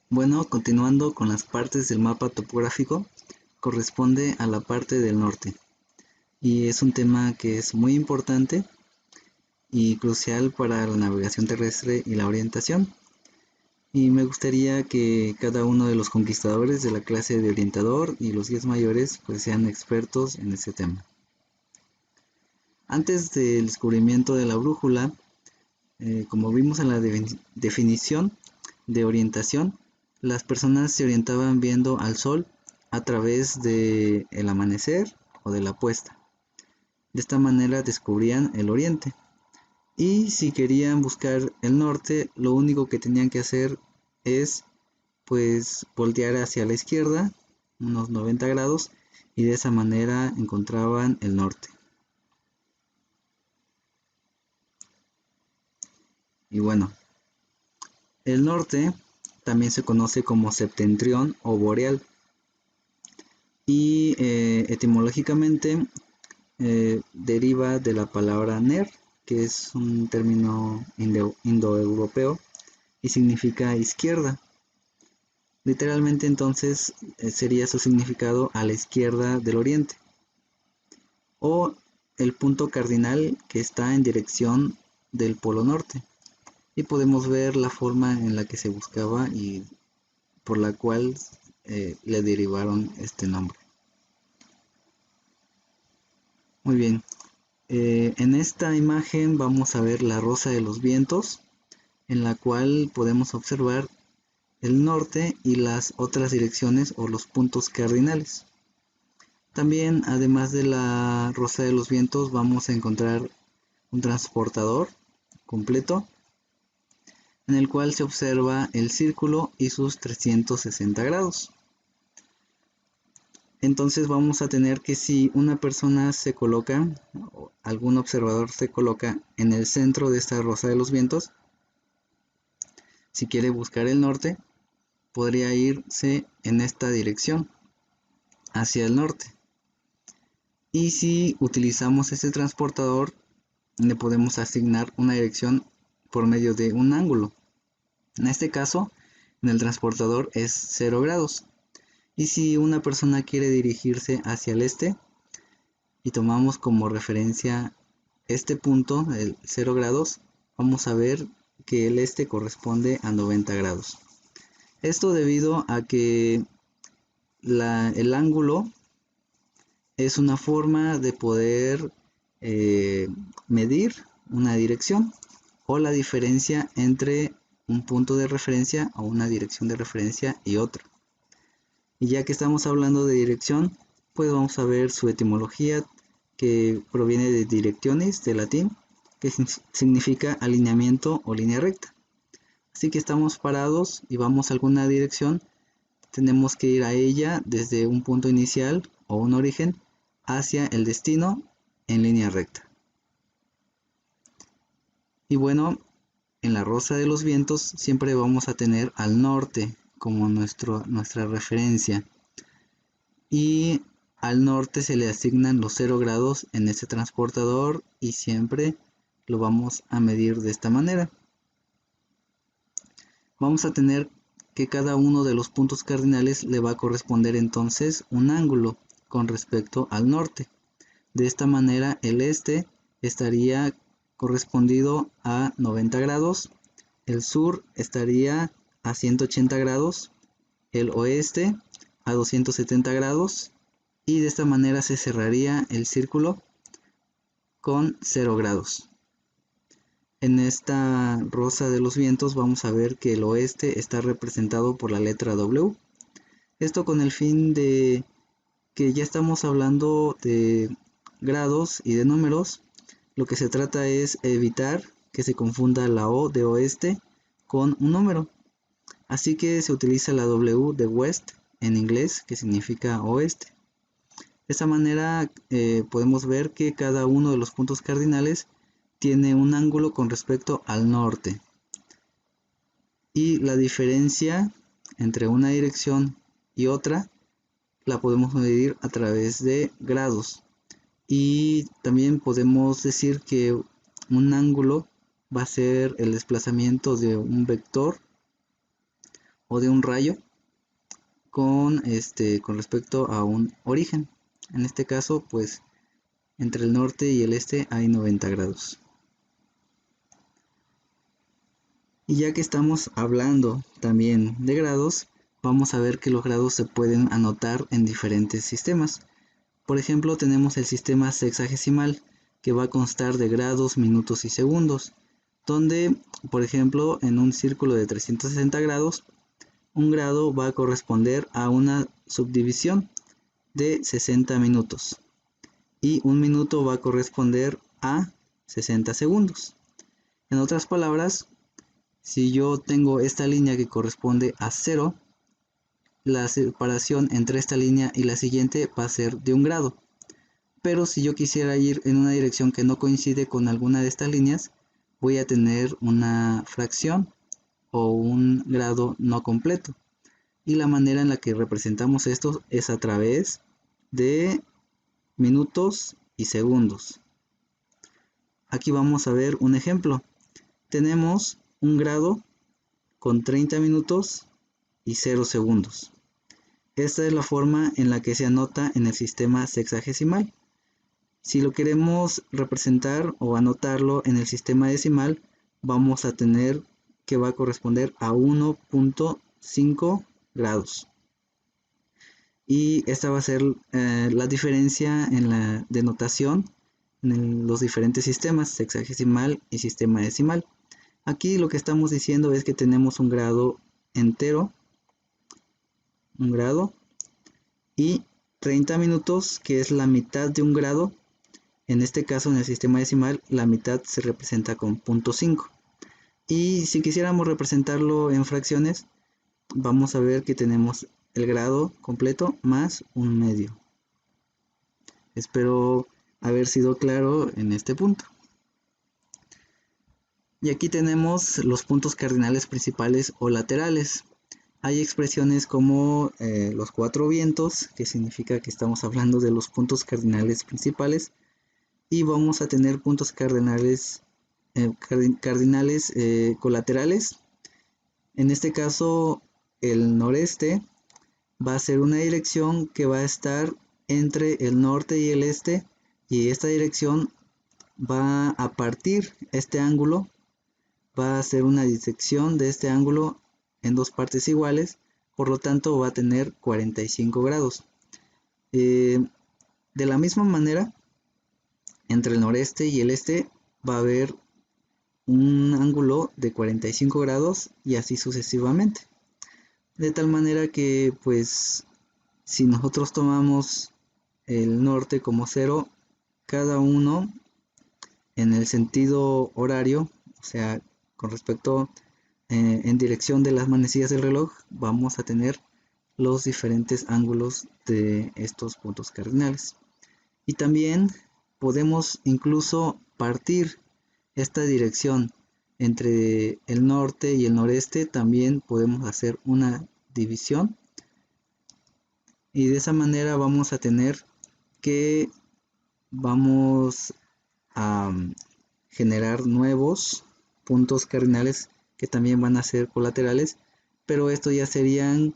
Bueno, continuando con las partes del mapa topográfico, corresponde a la parte del norte y es un tema que es muy importante y crucial para la navegación terrestre y la orientación. Y me gustaría que cada uno de los conquistadores de la clase de orientador y los guías mayores pues sean expertos en este tema. Antes del descubrimiento de la brújula, como vimos en la definición de orientación, las personas se orientaban viendo al sol a través del amanecer o de la puesta. De esta manera descubrían el oriente. Y si querían buscar el norte, lo único que tenían que hacer es pues voltear hacia la izquierda unos 90 grados y de esa manera encontraban el norte. Y bueno, el norte también se conoce como septentrión o boreal y etimológicamente deriva de la palabra ner, que es un término indoeuropeo y significa izquierda. Literalmente entonces sería su significado a la izquierda del oriente o el punto cardinal que está en dirección del polo norte. Y podemos ver la forma en la que se buscaba y por la cual le derivaron este nombre. Muy bien, en esta imagen vamos a ver la rosa de los vientos, en la cual podemos observar el norte y las otras direcciones o los puntos cardinales. También, además de la rosa de los vientos, vamos a encontrar un transportador completo en el cual se observa el círculo y sus 360 grados. Entonces vamos a tener que si una persona se coloca, o algún observador se coloca en el centro de esta rosa de los vientos, si quiere buscar el norte, podría irse en esta dirección, hacia el norte. Y si utilizamos este transportador, le podemos asignar una dirección por medio de un ángulo. En este caso, en el transportador es 0 grados. Y si una persona quiere dirigirse hacia el este y tomamos como referencia este punto, el 0 grados, vamos a ver que el este corresponde a 90 grados. Esto debido a que el ángulo es una forma de poder medir una dirección o la diferencia entre un punto de referencia o una dirección de referencia y otra. Y ya que estamos hablando de dirección, pues vamos a ver su etimología, que proviene de directionis, de latín, que significa alineamiento o línea recta. Así que estamos parados y vamos a alguna dirección, tenemos que ir a ella desde un punto inicial o un origen hacia el destino en línea recta. Y bueno, en la rosa de los vientos siempre vamos a tener al norte como nuestra referencia. Y al norte se le asignan los 0 grados en este transportador y siempre lo vamos a medir de esta manera. Vamos a tener que cada uno de los puntos cardinales le va a corresponder entonces un ángulo con respecto al norte. De esta manera el este estaría correspondido a 90 grados, el sur estaría a 180 grados, el oeste a 270 grados y de esta manera se cerraría el círculo con 0 grados. En esta rosa de los vientos vamos a ver que el oeste está representado por la letra W. Esto con el fin de que ya estamos hablando de grados y de números. Lo que se trata es evitar que se confunda la O de oeste con un número. Así que se utiliza la W de west en inglés, que significa oeste. De esta manera podemos ver que cada uno de los puntos cardinales tiene un ángulo con respecto al norte. Y la diferencia entre una dirección y otra la podemos medir a través de grados. Y también podemos decir que un ángulo va a ser el desplazamiento de un vector o de un rayo con respecto a un origen. En este caso, pues entre el norte y el este hay 90 grados. Y ya que estamos hablando también de grados, vamos a ver que los grados se pueden anotar en diferentes sistemas. Por ejemplo, tenemos el sistema sexagesimal, que va a constar de grados, minutos y segundos, donde, por ejemplo, en un círculo de 360 grados, un grado va a corresponder a una subdivisión de 60 minutos y un minuto va a corresponder a 60 segundos. En otras palabras, si yo tengo esta línea que corresponde a 0, la separación entre esta línea y la siguiente va a ser de 1 grado. Pero si yo quisiera ir en una dirección que no coincide con alguna de estas líneas, voy a tener una fracción o un grado no completo. Y la manera en la que representamos esto es a través de minutos y segundos. Aquí vamos a ver un ejemplo. Tenemos un grado con 30 minutos y 0 segundos. Esta es la forma en la que se anota en el sistema sexagesimal. Si lo queremos representar o anotarlo en el sistema decimal, vamos a tener que va a corresponder a 1.5 grados. Y esta va a ser la diferencia en la denotación en los diferentes sistemas, sexagesimal y sistema decimal. Aquí lo que estamos diciendo es que tenemos un grado entero, un grado, y 30 minutos, que es la mitad de un grado. En este caso, en el sistema decimal, la mitad se representa con 0.5. Y si quisiéramos representarlo en fracciones, vamos a ver que tenemos el grado completo más un medio. Espero haber sido claro en este punto. Y aquí tenemos los puntos cardinales principales o laterales. Hay expresiones como los 4 vientos, que significa que estamos hablando de los puntos cardinales principales. Y vamos a tener puntos cardinales, colaterales. En este caso, el noreste va a ser una dirección que va a estar entre el norte y el este, y esta dirección va a partir este ángulo, va a ser una disección de este ángulo en dos partes iguales, por lo tanto va a tener 45 grados. De la misma manera, entre el noreste y el este va a haber un ángulo de 45 grados y así sucesivamente. De tal manera que, pues, si nosotros tomamos el norte como 0, cada uno en el sentido horario, o sea, con respecto en dirección de las manecillas del reloj, vamos a tener los diferentes ángulos de estos puntos cardinales. Y también podemos incluso partir esta dirección entre el norte y el noreste, también podemos hacer una división. Y de esa manera vamos a tener que vamos a generar nuevos puntos cardinales que también van a ser colaterales, pero estos ya serían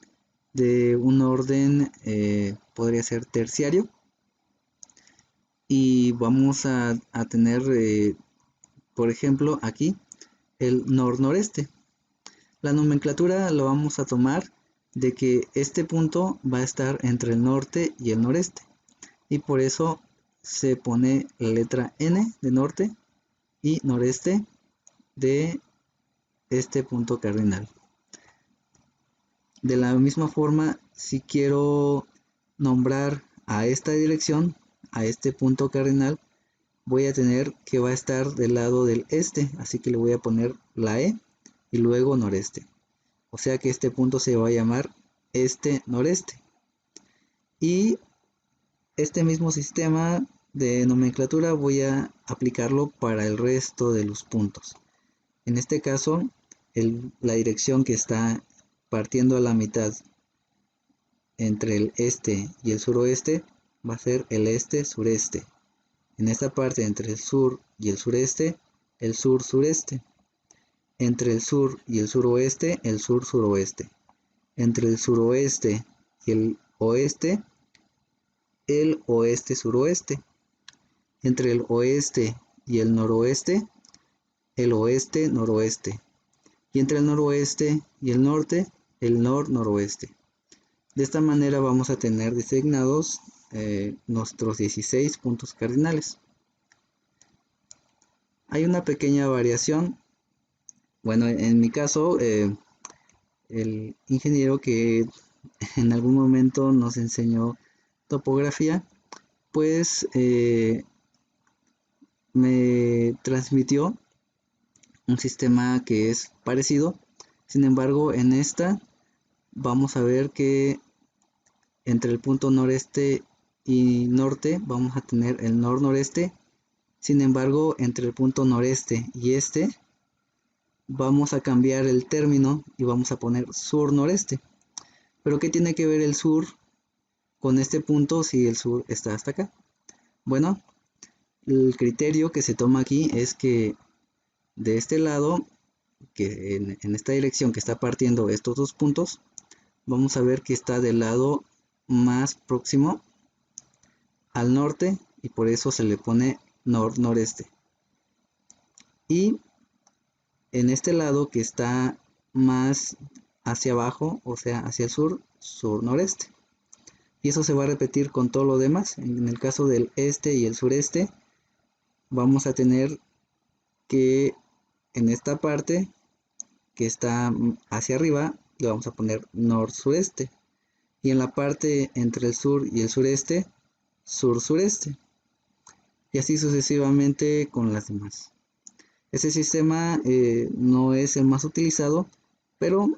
de un orden, podría ser terciario, y vamos a tener, por ejemplo, aquí el nor-noreste. La nomenclatura lo vamos a tomar de que este punto va a estar entre el norte y el noreste, y por eso se pone la letra N de norte y noreste de este punto cardinal. De la misma forma, si quiero nombrar a esta dirección, a este punto cardinal, voy a tener que va a estar del lado del este, así que le voy a poner la E y luego noreste. O sea que este punto se va a llamar este-noreste. Y este mismo sistema de nomenclatura voy a aplicarlo para el resto de los puntos. En este caso, la dirección que está partiendo a la mitad entre el este y el suroeste va a ser el este-sureste. En esta parte entre el sur y el sureste, el sur-sureste. Entre el sur y el suroeste, el sur-suroeste. entre el suroeste y el oeste-suroeste. Entre el oeste y el noroeste, el oeste-noroeste. Y entre el noroeste y el norte, el nor-noroeste. De esta manera vamos a tener designados nuestros 16 puntos cardinales. Hay una pequeña variación. Bueno, en mi caso, el ingeniero que en algún momento nos enseñó topografía, pues me transmitió un sistema que es parecido. Sin embargo, en esta vamos a ver que entre el punto noreste y norte vamos a tener el nor-noreste. Sin embargo, entre el punto noreste y este vamos a cambiar el término y vamos a poner sur-noreste. Pero ¿qué tiene que ver el sur con este punto si el sur está hasta acá? Bueno, el criterio que se toma aquí es que de este lado, que en esta dirección que está partiendo estos dos puntos, vamos a ver que está del lado más próximo al norte y por eso se le pone nor-noreste. Y en este lado que está más hacia abajo, o sea, hacia el sur, sur-noreste. Y eso se va a repetir con todo lo demás. En el caso del este y el sureste, vamos a tener que en esta parte que está hacia arriba, le vamos a poner nor-sureste. Y en la parte entre el sur y el sureste, sur-sureste. Y así sucesivamente con las demás. Este sistema no es el más utilizado, pero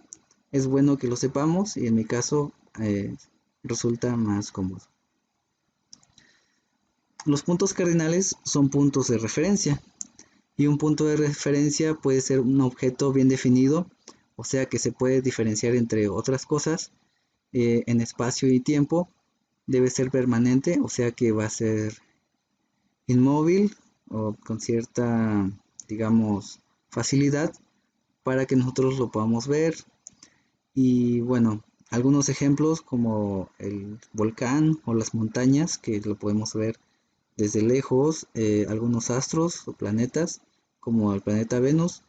es bueno que lo sepamos y en mi caso resulta más cómodo. Los puntos cardinales son puntos de referencia y un punto de referencia puede ser un objeto bien definido, o sea que se puede diferenciar entre otras cosas en espacio y tiempo. Debe ser permanente, o sea que va a ser inmóvil o con cierta, digamos, facilidad para que nosotros lo podamos ver. Y bueno, algunos ejemplos como el volcán o las montañas que lo podemos ver desde lejos, algunos astros o planetas como el planeta Venus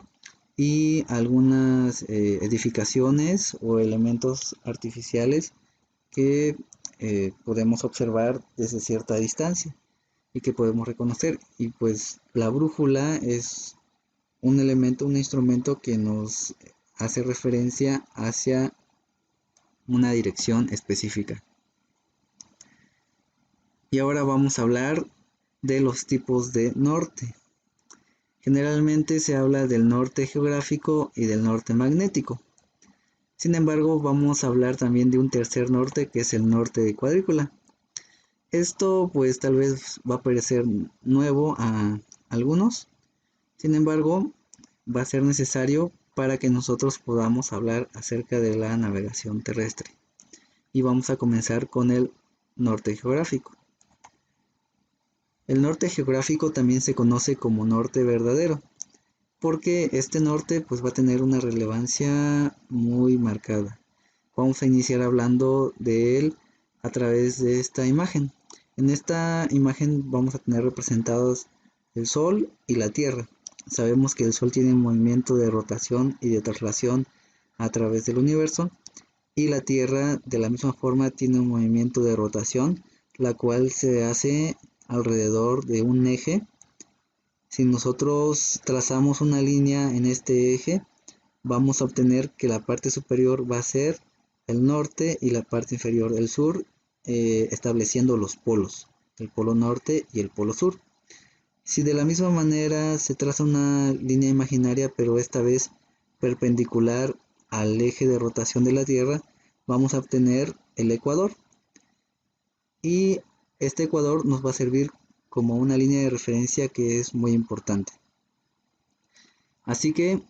y algunas edificaciones o elementos artificiales que podemos observar desde cierta distancia y que podemos reconocer. Y pues la brújula es un elemento, un instrumento que nos hace referencia hacia una dirección específica. Y ahora vamos a hablar de los tipos de norte. Generalmente se habla del norte geográfico y del norte magnético. Sin embargo, vamos a hablar también de un tercer norte que es el norte de cuadrícula. Esto pues tal vez va a parecer nuevo a algunos. Sin embargo, va a ser necesario para que nosotros podamos hablar acerca de la navegación terrestre. Y vamos a comenzar con el norte geográfico. El norte geográfico también se conoce como norte verdadero, porque este norte pues va a tener una relevancia muy marcada. Vamos a iniciar hablando de él a través de esta imagen. En esta imagen vamos a tener representados el Sol y la Tierra. Sabemos que el Sol tiene un movimiento de rotación y de traslación a través del universo, y la Tierra de la misma forma tiene un movimiento de rotación, la cual se hace alrededor de un eje. Si nosotros trazamos una línea en este eje, vamos a obtener que la parte superior va a ser el norte y la parte inferior el sur, estableciendo los polos, el polo norte y el polo sur. Si de la misma manera se traza una línea imaginaria, pero esta vez perpendicular al eje de rotación de la Tierra, vamos a obtener el ecuador. Y este ecuador nos va a servir como una línea de referencia que es muy importante. Así que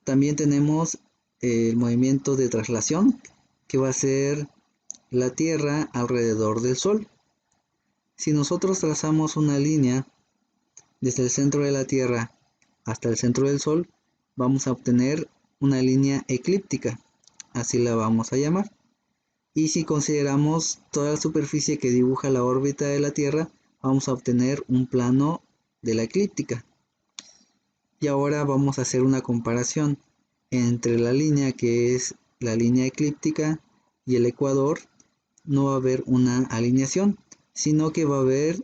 también tenemos el movimiento de traslación, que va a ser la Tierra alrededor del Sol. Si nosotros trazamos una línea desde el centro de la Tierra hasta el centro del Sol, vamos a obtener una línea eclíptica. así la vamos a llamar. Y si consideramos toda la superficie que dibuja la órbita de la Tierra, vamos a obtener un plano de la eclíptica. Y ahora vamos a hacer una comparación entre la línea que es la línea eclíptica y el ecuador. No va a haber una alineación, sino que va a haber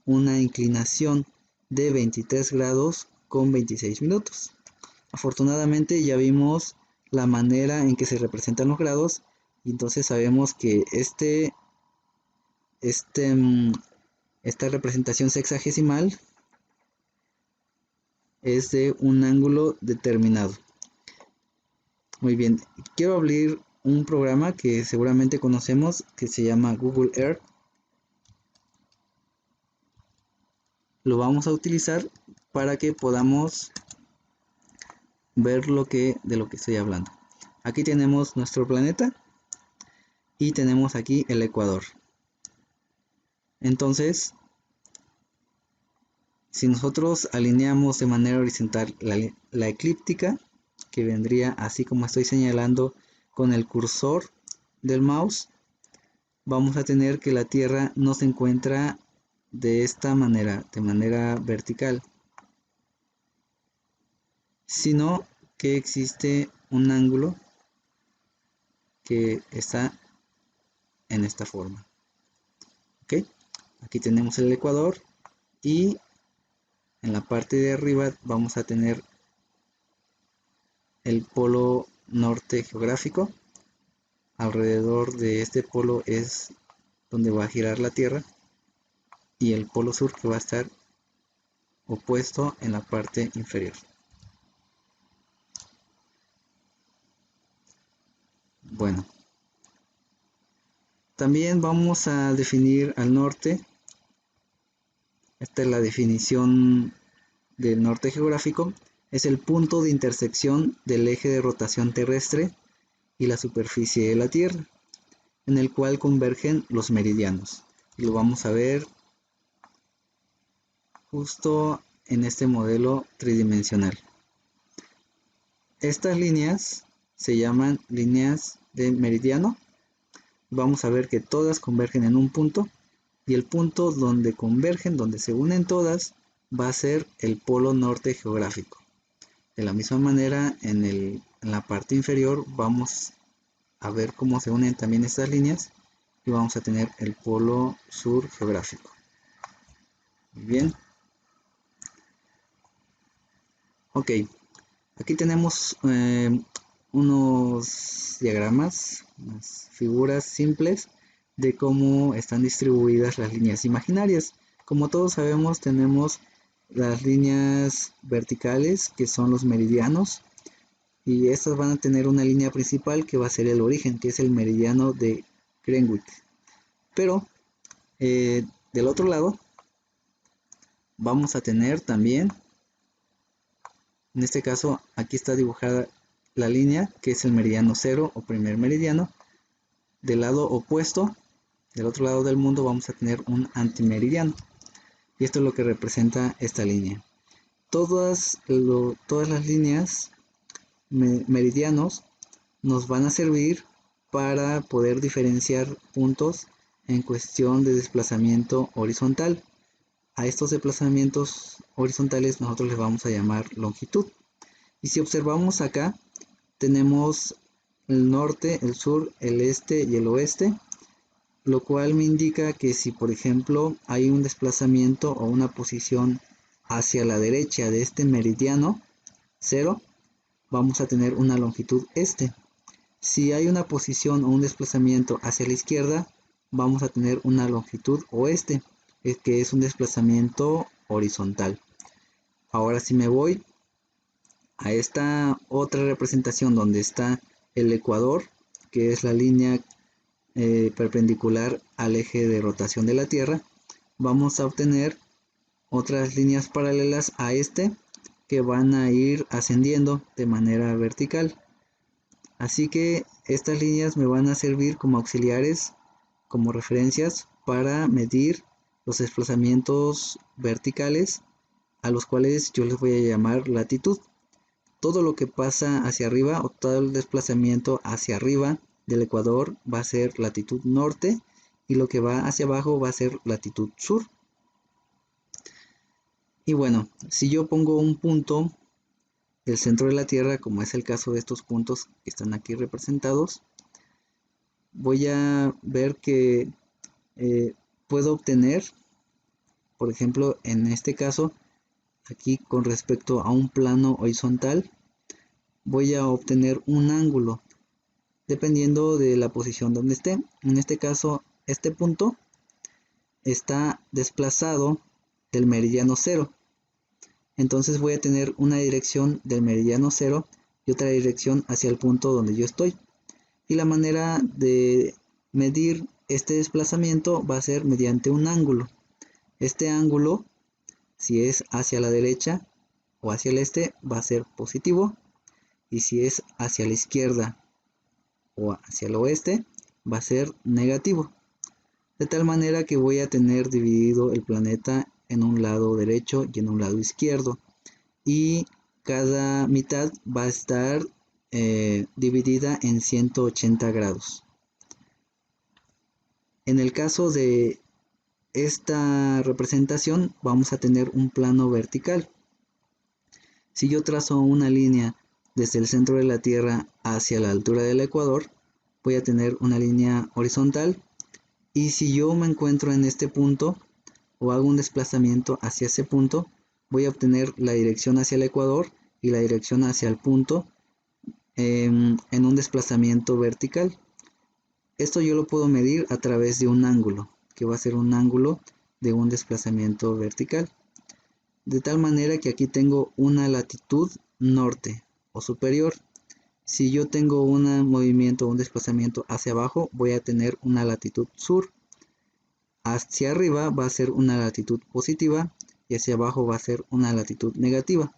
una inclinación de 23 grados con 26 minutos. Afortunadamente ya vimos la manera en que se representan los grados, y entonces sabemos que esta representación sexagesimal es de un ángulo determinado. Muy bien, quiero abrir un programa que seguramente conocemos que se llama Google Earth. Lo vamos a utilizar para que podamos ver de lo que estoy hablando. Aquí tenemos nuestro planeta y tenemos aquí el ecuador. Entonces, si nosotros alineamos de manera horizontal la eclíptica, que vendría así como estoy señalando con el cursor del mouse, vamos a tener que la Tierra no se encuentra de esta manera, de manera vertical, sino que existe un ángulo que está en esta forma. ¿Ok? Aquí tenemos el ecuador y en la parte de arriba vamos a tener el polo norte geográfico. Alrededor de este polo es donde va a girar la Tierra, y el polo sur que va a estar opuesto en la parte inferior. Bueno, también vamos a definir al norte. Esta es la definición del norte geográfico. Es el punto de intersección del eje de rotación terrestre y la superficie de la Tierra, en el cual convergen los meridianos. Y lo vamos a ver justo en este modelo tridimensional. Estas líneas se llaman líneas de meridiano. Vamos a ver que todas convergen en un punto, y el punto donde convergen, donde se unen todas, va a ser el polo norte geográfico. De la misma manera, en la parte inferior vamos a ver cómo se unen también estas líneas, y vamos a tener el polo sur geográfico. Muy bien. Ok, aquí tenemos unos diagramas, unas figuras simples de cómo están distribuidas las líneas imaginarias. Como todos sabemos, tenemos las líneas verticales, que son los meridianos, y estas van a tener una línea principal que va a ser el origen, que es el meridiano de Greenwich. Pero del otro lado vamos a tener también, en este caso aquí está dibujada la línea que es el meridiano cero o primer meridiano. Del lado opuesto, del otro lado del mundo, vamos a tener un antimeridiano, y esto es lo que representa esta línea. Todas las líneas meridianos nos van a servir para poder diferenciar puntos en cuestión de desplazamiento horizontal. A estos desplazamientos horizontales nosotros les vamos a llamar longitud. Y si observamos acá, tenemos el norte, el sur, el este y el oeste, lo cual me indica que si por ejemplo hay un desplazamiento o una posición hacia la derecha de este meridiano cero, vamos a tener una longitud este. Si hay una posición o un desplazamiento hacia la izquierda, vamos a tener una longitud oeste, que es un desplazamiento horizontal. Ahora si me voy a esta otra representación donde está el ecuador, que es la línea perpendicular al eje de rotación de la Tierra, vamos a obtener otras líneas paralelas a este que van a ir ascendiendo de manera vertical. Así que estas líneas me van a servir como auxiliares, como referencias para medir los desplazamientos verticales, a los cuales yo les voy a llamar latitud. todo lo que pasa hacia arriba o todo el desplazamiento hacia arriba del ecuador va a ser latitud norte y lo que va hacia abajo va a ser latitud sur. Y bueno, si yo pongo un punto del centro de la Tierra, como es el caso de estos puntos que están aquí representados, voy a ver que puedo obtener, por ejemplo, en este caso, aquí con respecto a un plano horizontal, voy a obtener un ángulo dependiendo de la posición donde esté. En este caso, este punto está desplazado del meridiano 0. Entonces voy a tener una dirección del meridiano 0 y otra dirección hacia el punto donde yo estoy. Y la manera de medir este desplazamiento va a ser mediante un ángulo. Este ángulo, si es hacia la derecha o hacia el este, va a ser positivo. Y si es hacia la izquierda o hacia el oeste, va a ser negativo. De tal manera que voy a tener dividido el planeta en un lado derecho y en un lado izquierdo. Y cada mitad va a estar dividida en 180 grados. En el caso de esta representación vamos a tener un plano vertical. Si yo trazo una línea desde el centro de la Tierra hacia la altura del ecuador, voy a tener una línea horizontal. Y si yo me encuentro en este punto o hago un desplazamiento hacia ese punto, voy a obtener la dirección hacia el ecuador y la dirección hacia el punto en un desplazamiento vertical. Esto yo lo puedo medir a través de un ángulo, que va a ser un ángulo de un desplazamiento vertical. De tal manera que aquí tengo una latitud norte o superior. Si yo tengo un movimiento o un desplazamiento hacia abajo, voy a tener una latitud sur. Hacia arriba va a ser una latitud positiva y hacia abajo va a ser una latitud negativa.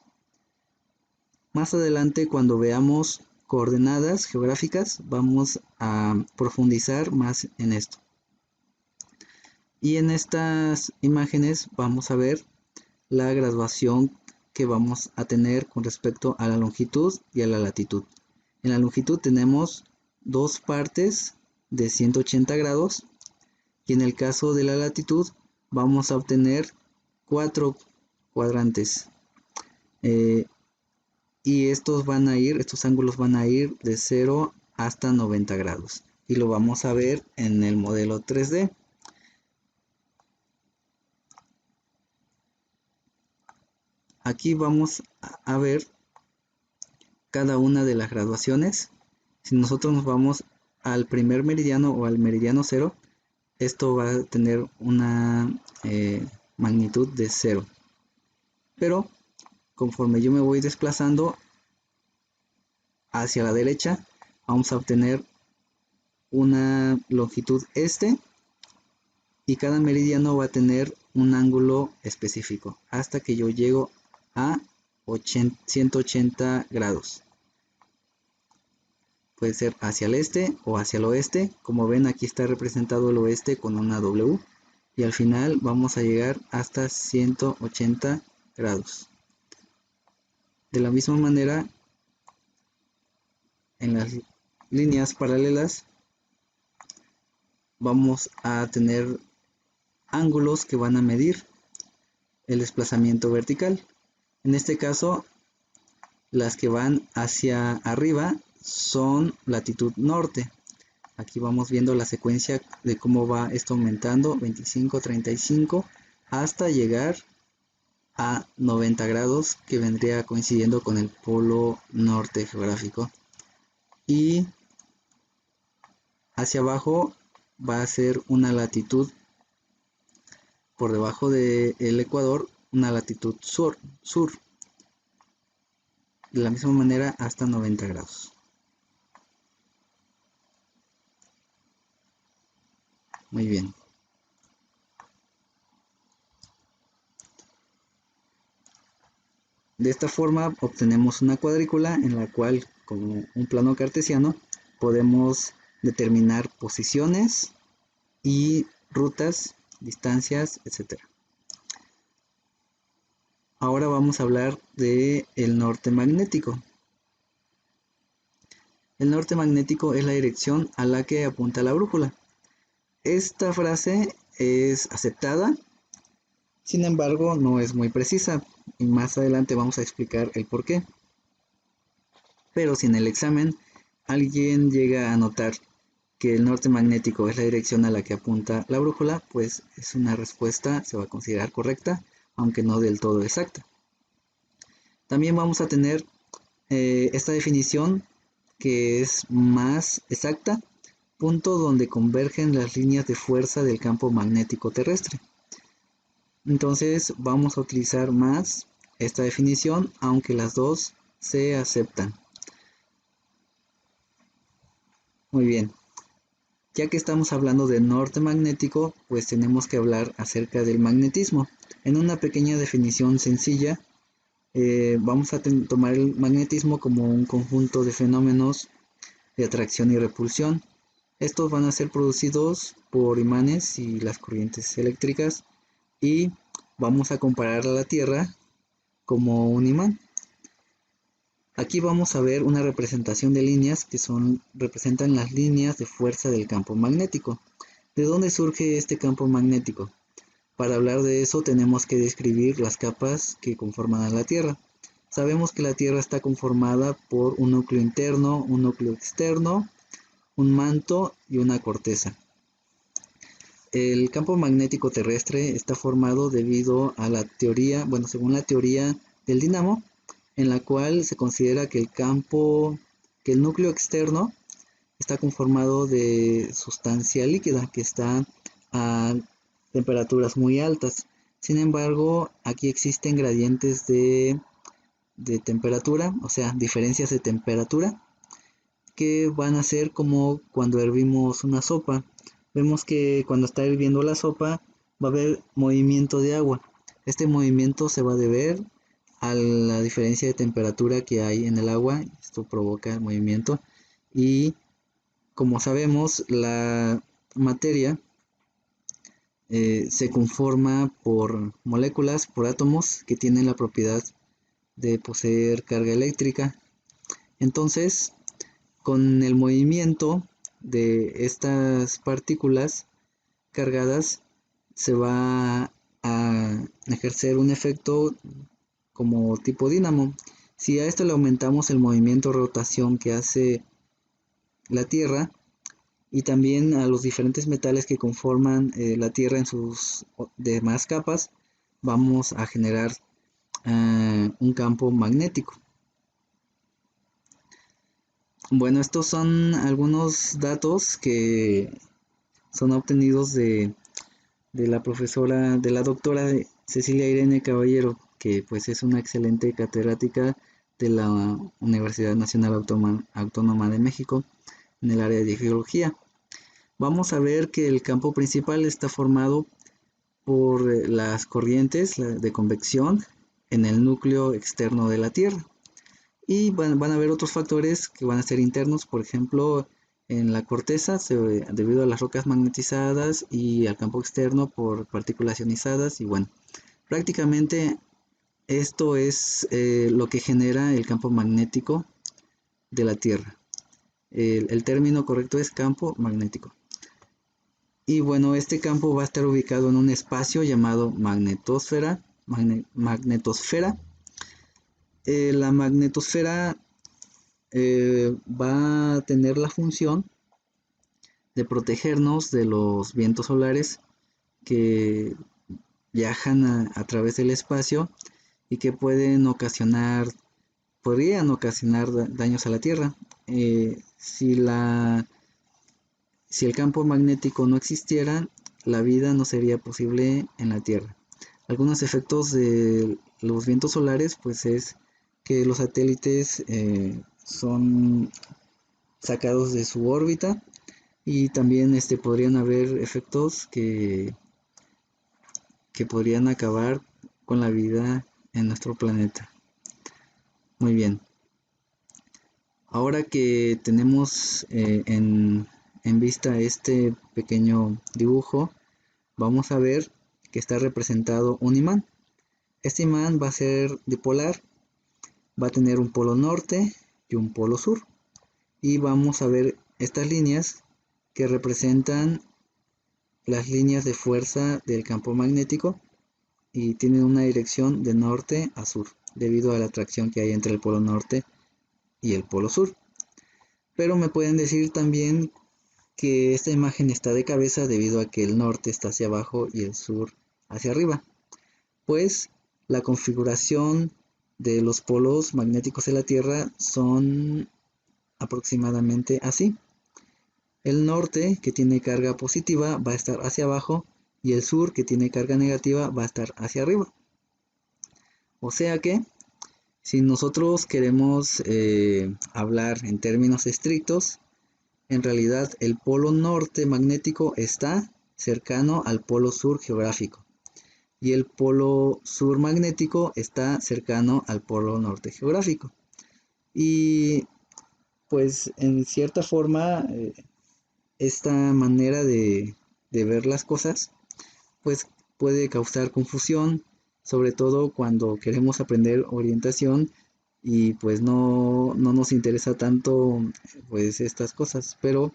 Más adelante, cuando veamos coordenadas geográficas, vamos a profundizar más en esto. Y en estas imágenes vamos a ver la graduación que vamos a tener con respecto a la longitud y a la latitud. En la longitud tenemos dos partes de 180 grados y en el caso de la latitud vamos a obtener 4 cuadrantes. Y estos ángulos van a ir de 0 hasta 90 grados. Y lo vamos a ver en el modelo 3D. Aquí vamos a ver cada una de las graduaciones. Si nosotros nos vamos al primer meridiano o al meridiano 0, esto va a tener una magnitud de 0. Pero conforme yo me voy desplazando hacia la derecha, vamos a obtener una longitud este y cada meridiano va a tener un ángulo específico hasta que yo llego a 180 grados. Puede ser hacia el este o hacia el oeste. Como ven, aquí está representado el oeste con una W y al final vamos a llegar hasta 180 grados. De la misma manera, en las líneas paralelas vamos a tener ángulos que van a medir el desplazamiento vertical. En este caso, las que van hacia arriba son latitud norte. Aquí vamos viendo la secuencia de cómo va esto aumentando, 25, 35, hasta llegar a 90 grados, que vendría coincidiendo con el polo norte geográfico. Y hacia abajo va a ser una latitud por debajo del ecuador, una latitud sur, de la misma manera hasta 90 grados. Muy bien. De esta forma obtenemos una cuadrícula en la cual, con un plano cartesiano, podemos determinar posiciones y rutas, distancias, etc. Ahora vamos a hablar del norte magnético. el norte magnético es la dirección a la que apunta la brújula. Esta frase es aceptada, sin embargo no es muy precisa y más adelante vamos a explicar el por qué. Pero si en el examen alguien llega a notar que el norte magnético es la dirección a la que apunta la brújula, pues es una respuesta, se va a considerar correcta, aunque no del todo exacta. También vamos a tener esta definición que es más exacta, punto donde convergen las líneas de fuerza del campo magnético terrestre. Entonces vamos a utilizar más esta definición, aunque las dos se aceptan. Muy bien, ya que estamos hablando de norte magnético, pues tenemos que hablar acerca del magnetismo. En una pequeña definición sencilla, vamos a tomar el magnetismo como un conjunto de fenómenos de atracción y repulsión. Estos van a ser producidos por imanes y las corrientes eléctricas, y vamos a comparar a la Tierra como un imán. Aquí vamos a ver una representación de líneas que representan las líneas de fuerza del campo magnético. ¿De dónde surge este campo magnético? Para hablar de eso tenemos que describir las capas que conforman a la Tierra. Sabemos que la Tierra está conformada por un núcleo interno, un núcleo externo, un manto y una corteza. El campo magnético terrestre está formado debido a la teoría, según la teoría del dinamo, en la cual se considera que el núcleo externo está conformado de sustancia líquida que está a temperaturas muy altas. Sin embargo, aquí existen gradientes de temperatura, o sea, diferencias de temperatura, que van a ser como cuando hervimos una sopa. Vemos que cuando está hirviendo la sopa va a haber movimiento de agua. Este movimiento se va a deber a la diferencia de temperatura que hay en el agua. Esto provoca el movimiento. Y como sabemos, la materia se conforma por moléculas, por átomos que tienen la propiedad de poseer carga eléctrica. Entonces, con el movimiento de estas partículas cargadas se va a ejercer un efecto como tipo dínamo. Si a esto le aumentamos el movimiento de rotación que hace la Tierra y también a los diferentes metales que conforman la Tierra en sus demás capas, vamos a generar un campo magnético. Bueno, estos son algunos datos que son obtenidos de la doctora Cecilia Irene Caballero, que pues es una excelente catedrática de la Universidad Nacional Autónoma de México en el área de geología. Vamos a ver que el campo principal está formado por las corrientes de convección en el núcleo externo de la Tierra. Y van a haber otros factores que van a ser internos, por ejemplo, en la corteza debido a las rocas magnetizadas y al campo externo por partículas ionizadas. Y bueno, prácticamente esto es lo que genera el campo magnético de la Tierra. El término correcto es campo magnético. Y bueno, este campo va a estar ubicado en un espacio llamado magnetosfera. La magnetosfera va a tener la función de protegernos de los vientos solares que viajan a través del espacio y que podrían ocasionar daños a la Tierra. Si el campo magnético no existiera, la vida no sería posible en la Tierra. Algunos efectos de los vientos solares pues es que los satélites son sacados de su órbita, y también podrían haber efectos que podrían acabar con la vida en nuestro planeta. Muy bien. Ahora que tenemos en vista este pequeño dibujo, vamos a ver que está representado un imán. Este imán va a ser dipolar, va a tener un polo norte y un polo sur. y vamos a ver estas líneas que representan las líneas de fuerza del campo magnético y tienen una dirección de norte a sur debido a la atracción que hay entre el polo norte y el polo sur. Pero me pueden decir también que esta imagen está de cabeza debido a que el norte está hacia abajo y el sur hacia arriba, pues la configuración de los polos magnéticos de la Tierra son aproximadamente así. El norte, que tiene carga positiva, va a estar hacia abajo y el sur, que tiene carga negativa, va a estar hacia arriba. O sea que si nosotros queremos hablar en términos estrictos, en realidad el polo norte magnético está cercano al polo sur geográfico y el polo sur magnético está cercano al polo norte geográfico. Y pues en cierta forma esta manera de ver las cosas pues puede causar confusión, sobre todo cuando queremos aprender orientación y pues no nos interesa tanto pues estas cosas, pero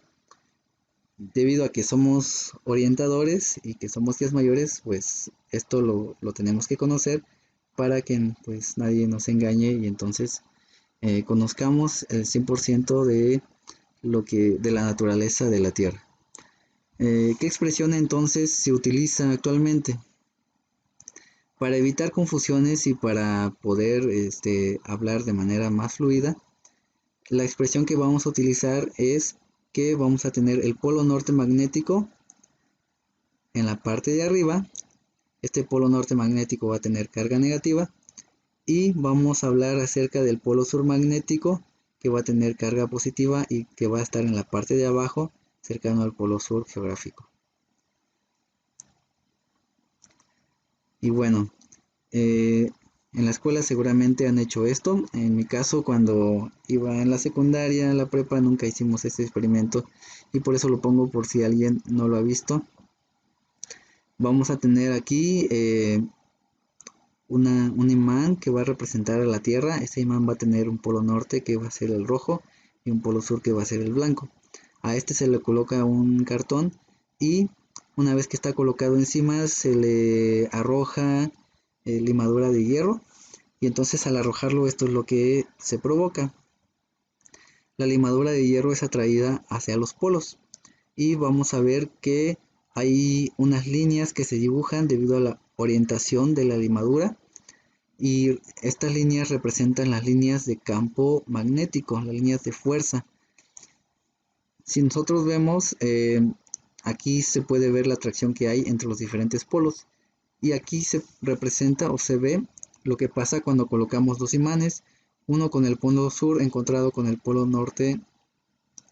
debido a que somos orientadores y que somos guías mayores, pues esto lo tenemos que conocer para que pues nadie nos engañe y entonces conozcamos el 100% de de la naturaleza de la Tierra. ¿Qué expresión entonces se utiliza actualmente? Para evitar confusiones y para poder hablar de manera más fluida, la expresión que vamos a utilizar es que vamos a tener el polo norte magnético en la parte de arriba. Este polo norte magnético va a tener carga negativa y vamos a hablar acerca del polo sur magnético que va a tener carga positiva y que va a estar en la parte de abajo cercano al polo sur geográfico. Y bueno, en la escuela seguramente han hecho esto. En mi caso, cuando iba en la secundaria, en la prepa, nunca hicimos este experimento y por eso lo pongo por si alguien no lo ha visto. Vamos a tener aquí un imán que va a representar a la Tierra. Este imán va a tener un polo norte que va a ser el rojo y un polo sur que va a ser el blanco. A este se le coloca un cartón y una vez que está colocado encima se le arroja limadura de hierro y entonces al arrojarlo esto es lo que se provoca. La limadura de hierro es atraída hacia los polos y vamos a ver que hay unas líneas que se dibujan debido a la orientación de la limadura y estas líneas representan las líneas de campo magnético, las líneas de fuerza. Si nosotros vemos, aquí se puede ver la atracción que hay entre los diferentes polos y aquí se representa o se ve lo que pasa cuando colocamos dos imanes, uno con el polo sur encontrado con el polo norte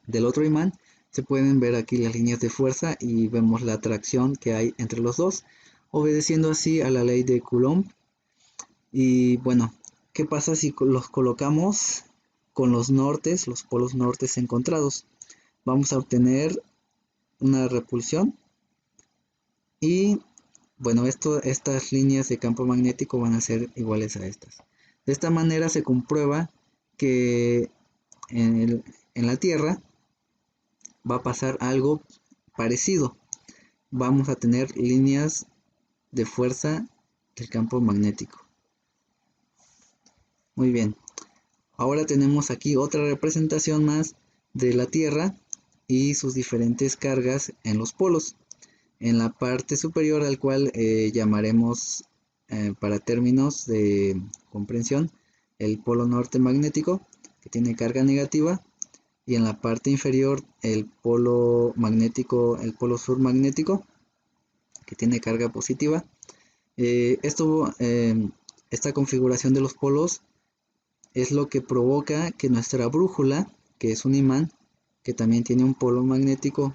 del otro imán. Se pueden ver aquí las líneas de fuerza y vemos la atracción que hay entre los dos, obedeciendo así a la ley de Coulomb. Y bueno, ¿qué pasa si los colocamos con los nortes, los polos nortes encontrados? Vamos a obtener una repulsión y bueno, estas líneas de campo magnético van a ser iguales a estas. De esta manera se comprueba que en la Tierra va a pasar algo parecido. Vamos a tener líneas de fuerza del campo magnético. Muy bien. Ahora tenemos aquí otra representación más de la Tierra y sus diferentes cargas en los polos. En la parte superior, al cual llamaremos para términos de comprensión el polo norte magnético, que tiene carga negativa, y en la parte inferior el polo magnético, el polo sur magnético, que tiene carga positiva. Esta configuración de los polos es lo que provoca que nuestra brújula, que es un imán, que también tiene un polo magnético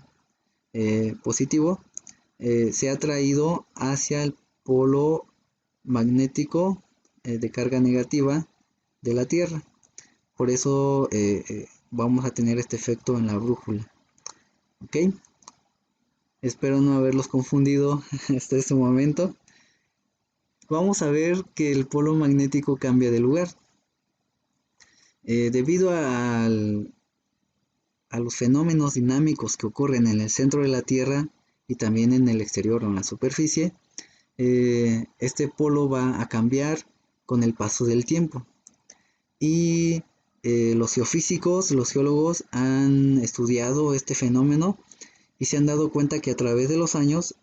positivo, sea atraído hacia el polo magnético de carga negativa de la Tierra. Por eso vamos a tener este efecto en la brújula. ¿Ok? Espero no haberlos confundido hasta este momento. Vamos a ver que el polo magnético cambia de lugar. Debido a los fenómenos dinámicos que ocurren en el centro de la Tierra y también en el exterior o en la superficie, este polo va a cambiar con el paso del tiempo. Y los geofísicos, los geólogos han estudiado este fenómeno y se han dado cuenta que a través de los años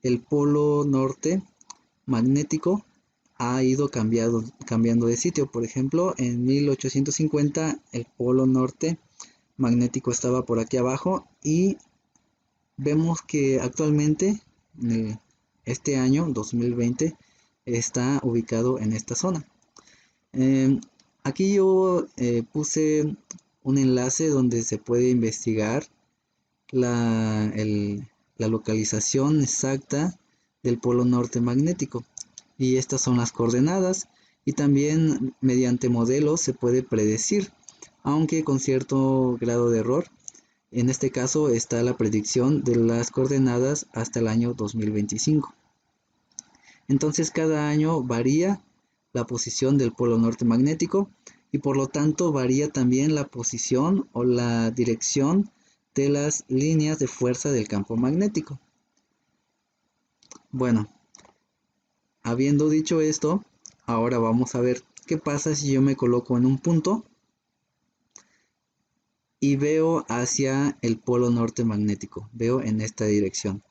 el polo norte magnético ha ido cambiando de sitio. Por ejemplo, en 1850 el polo norte magnético estaba por aquí abajo y vemos que actualmente, este año 2020, está ubicado en esta zona. Aquí yo puse un enlace donde se puede investigar la localización exacta del polo norte magnético, y estas son las coordenadas, y también mediante modelos se puede predecir, aunque con cierto grado de error. En este caso está la predicción de las coordenadas hasta el año 2025. Entonces cada año varía la posición del polo norte magnético y por lo tanto varía también la posición o la dirección de las líneas de fuerza del campo magnético. Bueno, habiendo dicho esto, ahora vamos a ver qué pasa si yo me coloco en un punto y veo hacia el polo norte magnético, veo en esta dirección.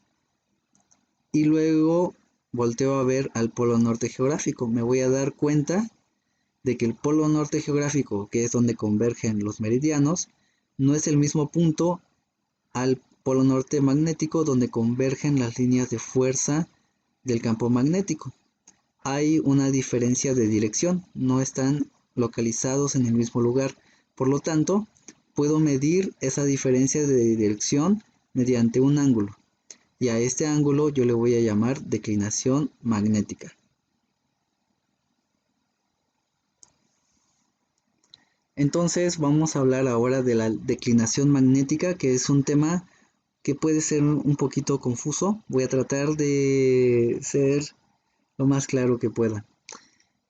Y luego volteo a ver al polo norte geográfico. Me voy a dar cuenta de que el polo norte geográfico, que es donde convergen los meridianos, no es el mismo punto al polo norte magnético donde convergen las líneas de fuerza del campo magnético. Hay una diferencia de dirección, no están localizados en el mismo lugar. Por lo tanto, puedo medir esa diferencia de dirección mediante un ángulo. Y a este ángulo yo le voy a llamar declinación magnética. Entonces vamos a hablar ahora de la declinación magnética, que es un tema que puede ser un poquito confuso. Voy a tratar de ser lo más claro que pueda.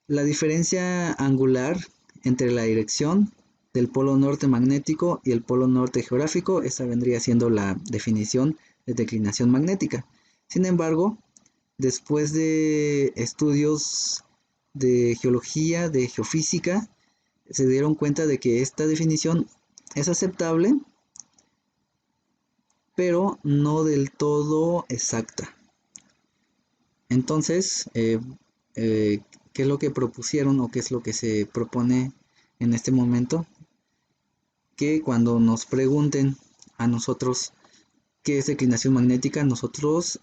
La diferencia angular entre la dirección del polo norte magnético y el polo norte geográfico, esta vendría siendo la definición de declinación magnética. Sin embargo, después de estudios de geología, de geofísica, se dieron cuenta de que esta definición es aceptable, pero no del todo exacta. Entonces, ¿qué es lo que propusieron o qué es lo que se propone en este momento? Que cuando nos pregunten a nosotros qué es declinación magnética, nosotros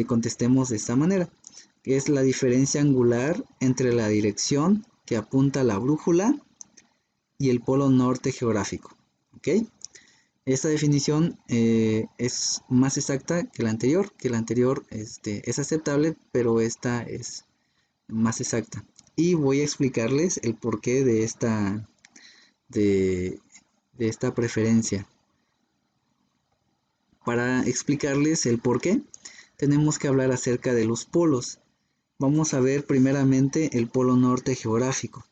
contestemos de esta manera, que es la diferencia angular entre la dirección que apunta la brújula y el polo norte geográfico. ¿Ok? Esta definición es más exacta que la anterior, es aceptable, pero esta es más exacta. Y voy a explicarles el porqué de esta preferencia. Para explicarles el porqué, tenemos que hablar acerca de los polos. Vamos a ver primeramente el polo norte geográfico.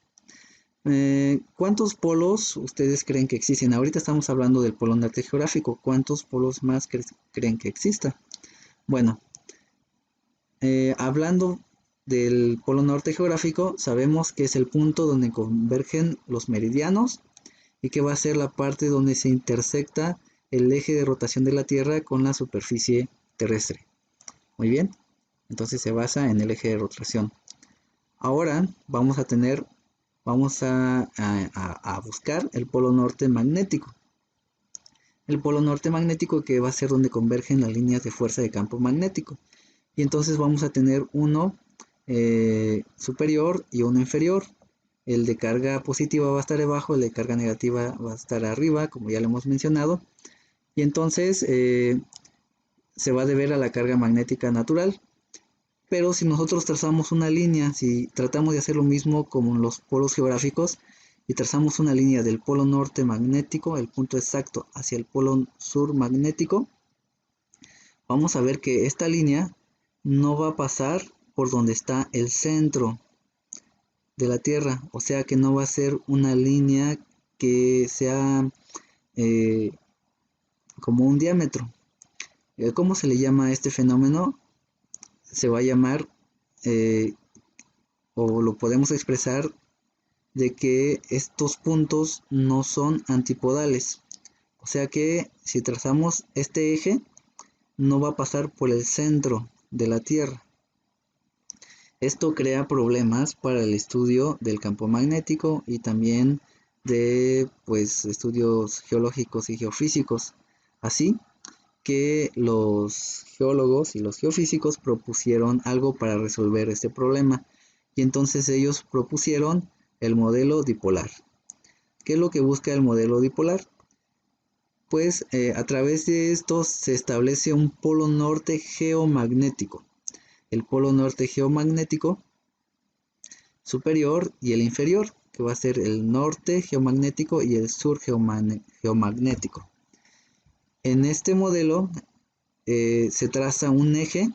¿Cuántos polos ustedes creen que existen? Ahorita estamos hablando del polo norte geográfico. ¿Cuántos polos más creen que exista? Bueno, hablando del polo norte geográfico, sabemos que es el punto donde convergen los meridianos y que va a ser la parte donde se intersecta el eje de rotación de la Tierra con la superficie terrestre. Muy bien, entonces se basa en el eje de rotación. Ahora vamos a buscar el polo norte magnético. El polo norte magnético, que va a ser donde convergen las líneas de fuerza de campo magnético. Y entonces vamos a tener uno superior y uno inferior. El de carga positiva va a estar debajo, el de carga negativa va a estar arriba, como ya lo hemos mencionado. Y entonces se va a deber a la carga magnética natural. Pero si nosotros trazamos una línea, si tratamos de hacer lo mismo como en los polos geográficos, y trazamos una línea del polo norte magnético, el punto exacto, hacia el polo sur magnético, vamos a ver que esta línea no va a pasar por donde está el centro de la Tierra, o sea que no va a ser una línea que sea eh, como un diámetro. ¿Cómo se le llama a este fenómeno? Se va a llamar, o lo podemos expresar, de que estos puntos no son antipodales. O sea que si trazamos este eje, no va a pasar por el centro de la Tierra. Esto crea problemas para el estudio del campo magnético y también de pues estudios geológicos y geofísicos. Así que los geólogos y los geofísicos propusieron algo para resolver este problema, y entonces ellos propusieron el modelo dipolar. ¿Qué es lo que busca el modelo dipolar? Pues a través de esto se establece un polo norte geomagnético. El polo norte geomagnético superior y el inferior, que va a ser el norte geomagnético y el sur geomagnético. En este modelo se traza un eje,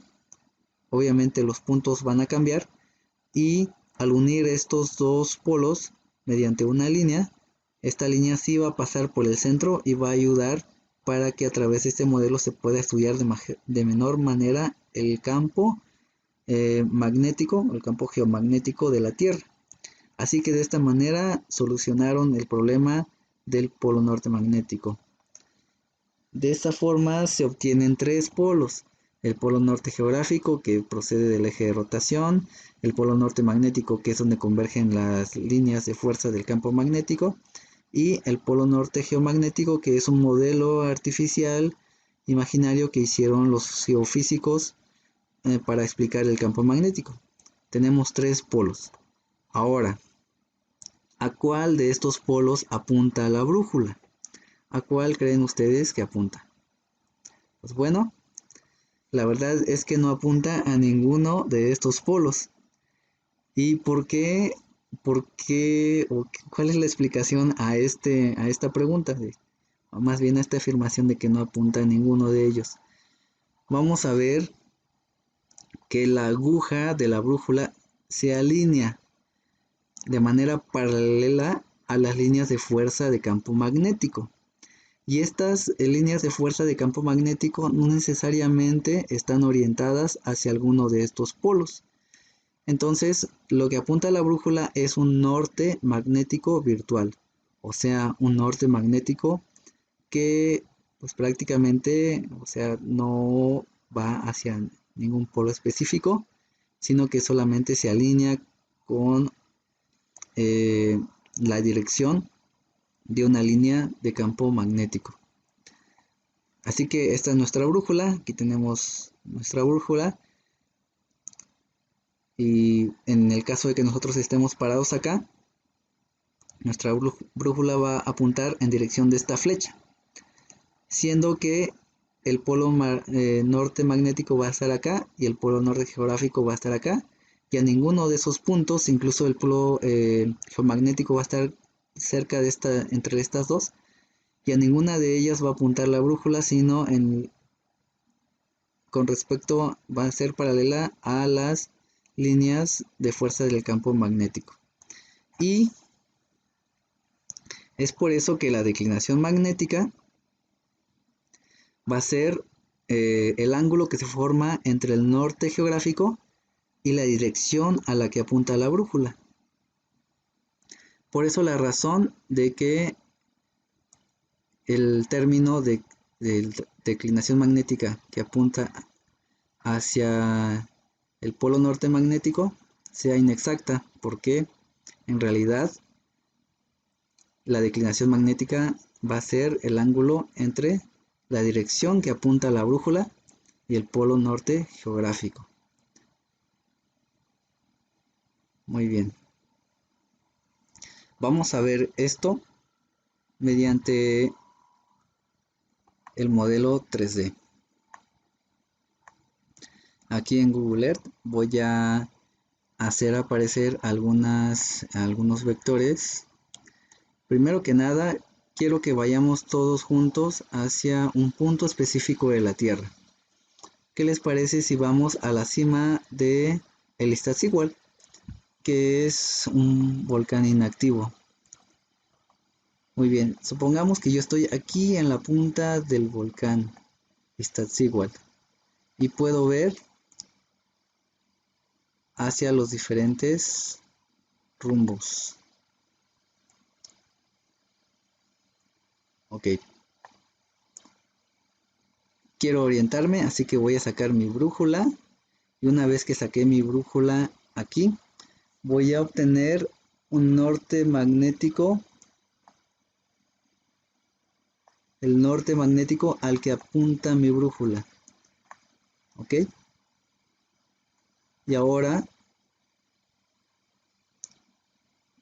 obviamente los puntos van a cambiar, y al unir estos dos polos mediante una línea, esta línea sí va a pasar por el centro y va a ayudar para que a través de este modelo se pueda estudiar de menor manera el campo magnético, el campo geomagnético de la Tierra. Así que de esta manera solucionaron el problema del polo norte magnético. De esta forma se obtienen tres polos: el polo norte geográfico, que procede del eje de rotación; el polo norte magnético, que es donde convergen las líneas de fuerza del campo magnético; y el polo norte geomagnético, que es un modelo artificial imaginario que hicieron los geofísicos para explicar el campo magnético. Tenemos tres polos. Ahora, ¿a cuál de estos polos apunta la brújula? ¿A cuál creen ustedes que apunta? Pues bueno, la verdad es que no apunta a ninguno de estos polos. ¿Y por qué? ¿Por qué? ¿Cuál es la explicación a esta pregunta? O más bien a esta afirmación de que no apunta a ninguno de ellos. Vamos a ver que la aguja de la brújula se alinea de manera paralela a las líneas de fuerza de campo magnético. Y estas líneas de fuerza de campo magnético no necesariamente están orientadas hacia alguno de estos polos. Entonces, lo que apunta a la brújula es un norte magnético virtual, o sea, un norte magnético que pues prácticamente, o sea, no va hacia ningún polo específico, sino que solamente se alinea con eh, la dirección de una línea de campo magnético. Así que esta es nuestra brújula. Aquí tenemos nuestra brújula, y en el caso de que nosotros estemos parados acá, nuestra brújula va a apuntar en dirección de esta flecha, siendo que el polo norte magnético va a estar acá y el polo norte geográfico va a estar acá, y a ninguno de esos puntos, incluso el polo geomagnético va a estar cerca de entre estas dos, y a ninguna de ellas va a apuntar la brújula, sino con respecto, va a ser paralela a las líneas de fuerza del campo magnético. Y es por eso que la declinación magnética va a ser el ángulo que se forma entre el norte geográfico y la dirección a la que apunta la brújula. Por eso la razón de que el término de declinación magnética que apunta hacia el polo norte magnético sea inexacta, porque en realidad la declinación magnética va a ser el ángulo entre la dirección que apunta la brújula y el polo norte geográfico. Muy bien. Vamos a ver esto mediante el modelo 3D. Aquí en Google Earth voy a hacer aparecer algunos vectores. Primero que nada, quiero que vayamos todos juntos hacia un punto específico de la Tierra. ¿Qué les parece si vamos a la cima de el Iztaccíhuatl, que es un volcán inactivo? Muy bien, supongamos que yo estoy aquí en la punta del volcán Iztaccíhuatl y puedo ver hacia los diferentes rumbos. Ok, quiero orientarme, así que voy a sacar mi brújula y una vez que saqué mi brújula aquí, voy a obtener un norte magnético, el norte magnético al que apunta mi brújula. Ok, y ahora,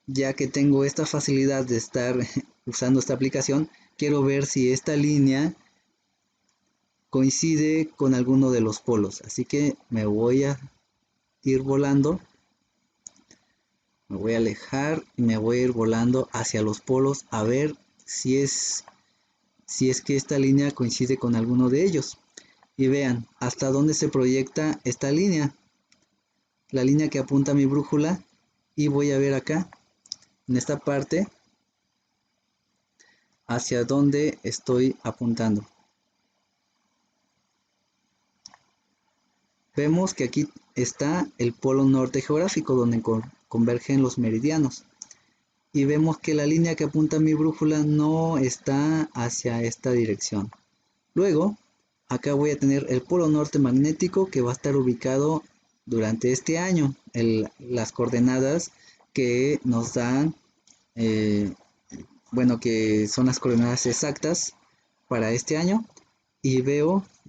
ya que tengo esta facilidad de estar usando esta aplicación, quiero ver si esta línea coincide con alguno de los polos. Así que me voy a ir volando, me voy a alejar y me voy a ir volando hacia los polos a ver si es que esta línea coincide con alguno de ellos. Y vean hasta dónde se proyecta esta línea, la línea que apunta mi brújula, y voy a ver acá, en esta parte, hacia dónde estoy apuntando. Vemos que aquí está el polo norte geográfico donde convergen los meridianos. Y vemos que la línea que apunta mi brújula no está hacia esta dirección. Luego, acá voy a tener el polo norte magnético que va a estar ubicado durante este año. Las coordenadas que nos dan, bueno, que son las coordenadas exactas para este año. Y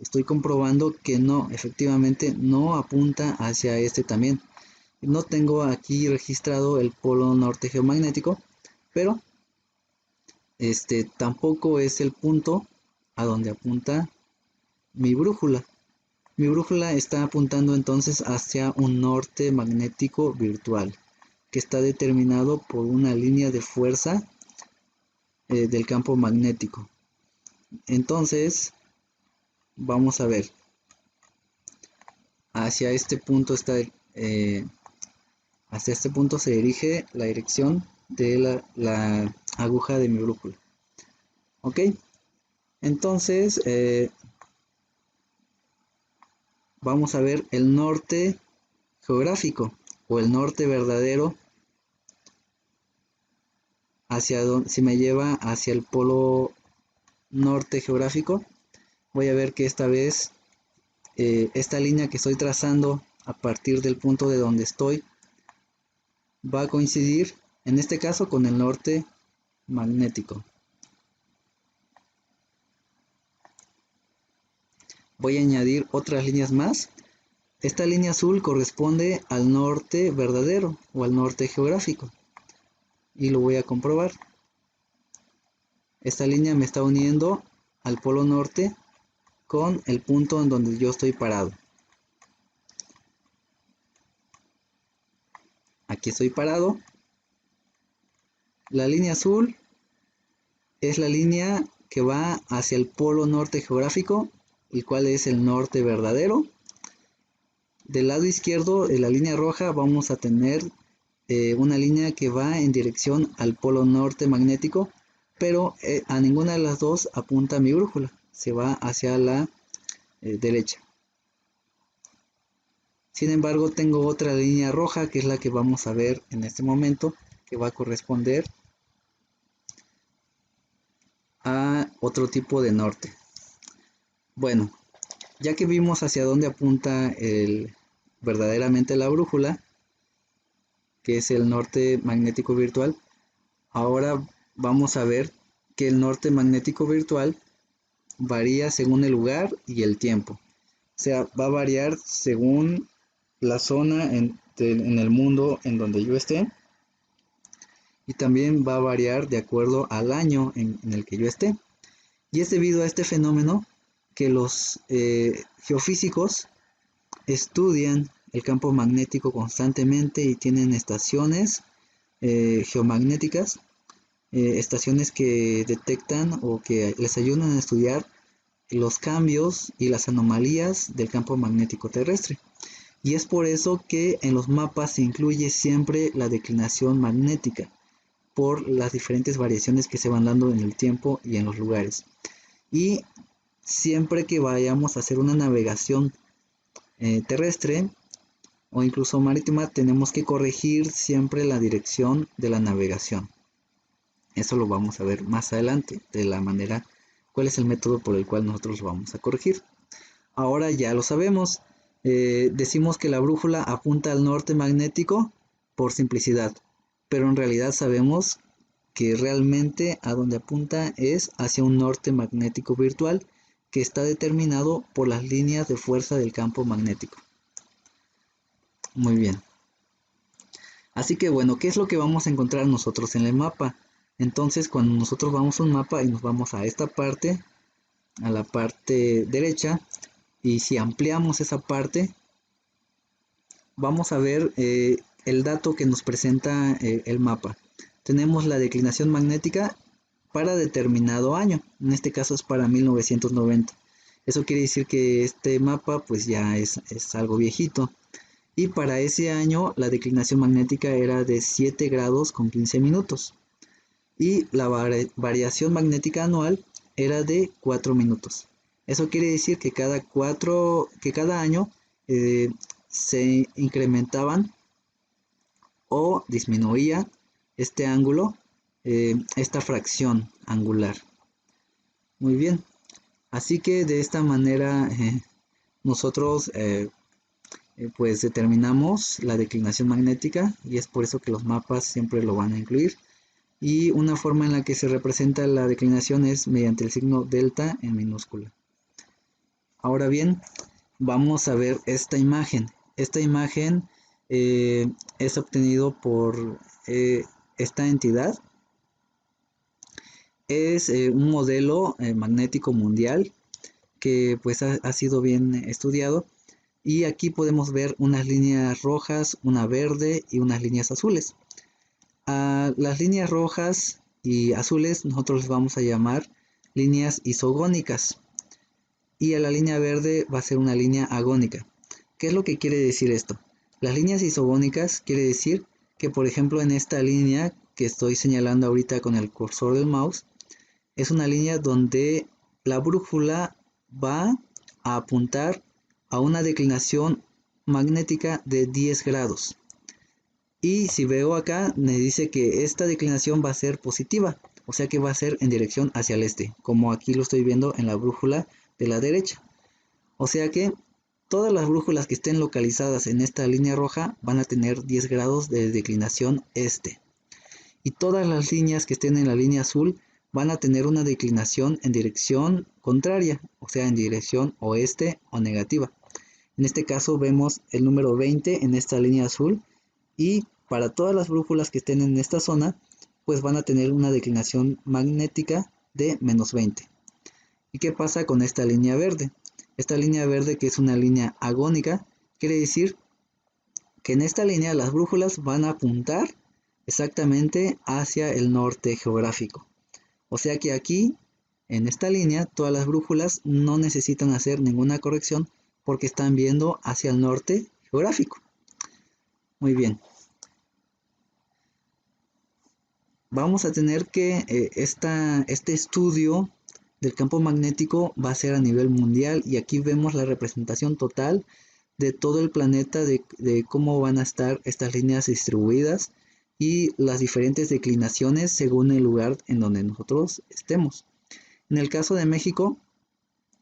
estoy comprobando que no, efectivamente no apunta hacia este también. No tengo aquí registrado el polo norte geomagnético, pero tampoco es el punto a donde apunta mi brújula. Mi brújula está apuntando entonces hacia un norte magnético virtual, que está determinado por una línea de fuerza del campo magnético. Entonces, vamos a ver. Hacia este punto hacia este punto se dirige la dirección de la aguja de mi brújula. Ok, entonces vamos a ver el norte geográfico o el norte verdadero, hacia donde, si me lleva hacia el polo norte geográfico, voy a ver que esta vez esta línea que estoy trazando a partir del punto de donde estoy va a coincidir en este caso con el norte magnético. Voy a añadir otras líneas más. Esta línea azul corresponde al norte verdadero o al norte geográfico y lo voy a comprobar. Esta línea me está uniendo al polo norte con el punto en donde yo estoy parado. Aquí estoy parado. La línea azul es la línea que va hacia el polo norte geográfico, el cual es el norte verdadero. Del lado izquierdo de la línea roja vamos a tener una línea que va en dirección al polo norte magnético, pero a ninguna de las dos apunta mi brújula, se va hacia la derecha. Sin embargo, tengo otra línea roja que es la que vamos a ver en este momento, que va a corresponder a otro tipo de norte. Bueno, ya que vimos hacia dónde apunta verdaderamente la brújula, que es el norte magnético virtual, ahora vamos a ver que el norte magnético virtual varía según el lugar y el tiempo. O sea, va a variar según la zona en el mundo en donde yo esté, y también va a variar de acuerdo al año en el que yo esté. Y es debido a este fenómeno que los geofísicos estudian el campo magnético constantemente y tienen estaciones geomagnéticas, estaciones que detectan o que les ayudan a estudiar los cambios y las anomalías del campo magnético terrestre. Y es por eso que en los mapas se incluye siempre la declinación magnética, por las diferentes variaciones que se van dando en el tiempo y en los lugares. Y siempre que vayamos a hacer una navegación terrestre o incluso marítima, tenemos que corregir siempre la dirección de la navegación. Eso lo vamos a ver más adelante, de la manera, cuál es el método por el cual nosotros lo vamos a corregir. Ahora ya lo sabemos, decimos que la brújula apunta al norte magnético por simplicidad, pero en realidad sabemos que realmente a donde apunta es hacia un norte magnético virtual que está determinado por las líneas de fuerza del campo magnético. Muy bien. Así que bueno, ¿qué es lo que vamos a encontrar nosotros en el mapa? Entonces, cuando nosotros vamos a un mapa y nos vamos a esta parte, a la parte derecha, y si ampliamos esa parte, vamos a ver el dato que nos presenta el mapa. Tenemos la declinación magnética para determinado año, en este caso es para 1990. Eso quiere decir que este mapa pues ya es algo viejito. Y para ese año la declinación magnética era de 7 grados con 15 minutos. Y la variación magnética anual era de 4 minutos. Eso quiere decir que cada año se incrementaban o disminuía este ángulo, esta fracción angular. Muy bien. Así que de esta manera nosotros pues determinamos la declinación magnética y es por eso que los mapas siempre lo van a incluir. Y una forma en la que se representa la declinación es mediante el signo delta en minúscula. Ahora bien, vamos a ver esta imagen. Esta imagen es obtenido por esta entidad. Es un modelo magnético mundial que pues ha sido bien estudiado. Y aquí podemos ver unas líneas rojas, una verde y unas líneas azules. A las líneas rojas y azules nosotros les vamos a llamar líneas isogónicas. Y a la línea verde va a ser una línea agónica. ¿Qué es lo que quiere decir esto? Las líneas isogónicas quiere decir que, por ejemplo, en esta línea que estoy señalando ahorita con el cursor del mouse, es una línea donde la brújula va a apuntar a una declinación magnética de 10 grados. Y si veo acá, me dice que esta declinación va a ser positiva, o sea que va a ser en dirección hacia el este, como aquí lo estoy viendo en la brújula de la derecha. O sea que todas las brújulas que estén localizadas en esta línea roja van a tener 10 grados de declinación este. Y todas las líneas que estén en la línea azul van a tener una declinación en dirección contraria, o sea, en dirección oeste o negativa. En este caso vemos el número 20 en esta línea azul y para todas las brújulas que estén en esta zona, pues van a tener una declinación magnética de menos 20. ¿Y qué pasa con esta línea verde? Esta línea verde, que es una línea agónica, quiere decir que en esta línea las brújulas van a apuntar exactamente hacia el norte geográfico. O sea que aquí, en esta línea, todas las brújulas no necesitan hacer ninguna corrección porque están viendo hacia el norte geográfico. Muy bien. Vamos a tener que este estudio del campo magnético va a ser a nivel mundial y aquí vemos la representación total de todo el planeta, de cómo van a estar estas líneas distribuidas y las diferentes declinaciones según el lugar en donde nosotros estemos. En el caso de México,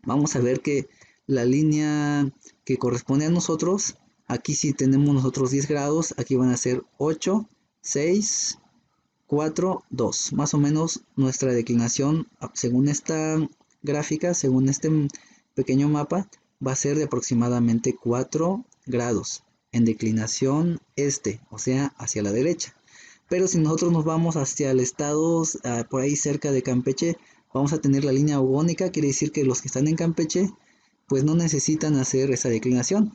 vamos a ver que la línea que corresponde a nosotros, aquí sí tenemos nosotros 10 grados, aquí van a ser 8, 6, 4, 2. Más o menos nuestra declinación, según esta gráfica, según este pequeño mapa, va a ser de aproximadamente 4 grados en declinación este, o sea, hacia la derecha. Pero si nosotros nos vamos hacia el estado, por ahí cerca de Campeche, vamos a tener la línea agónica, quiere decir que los que están en Campeche, pues no necesitan hacer esa declinación.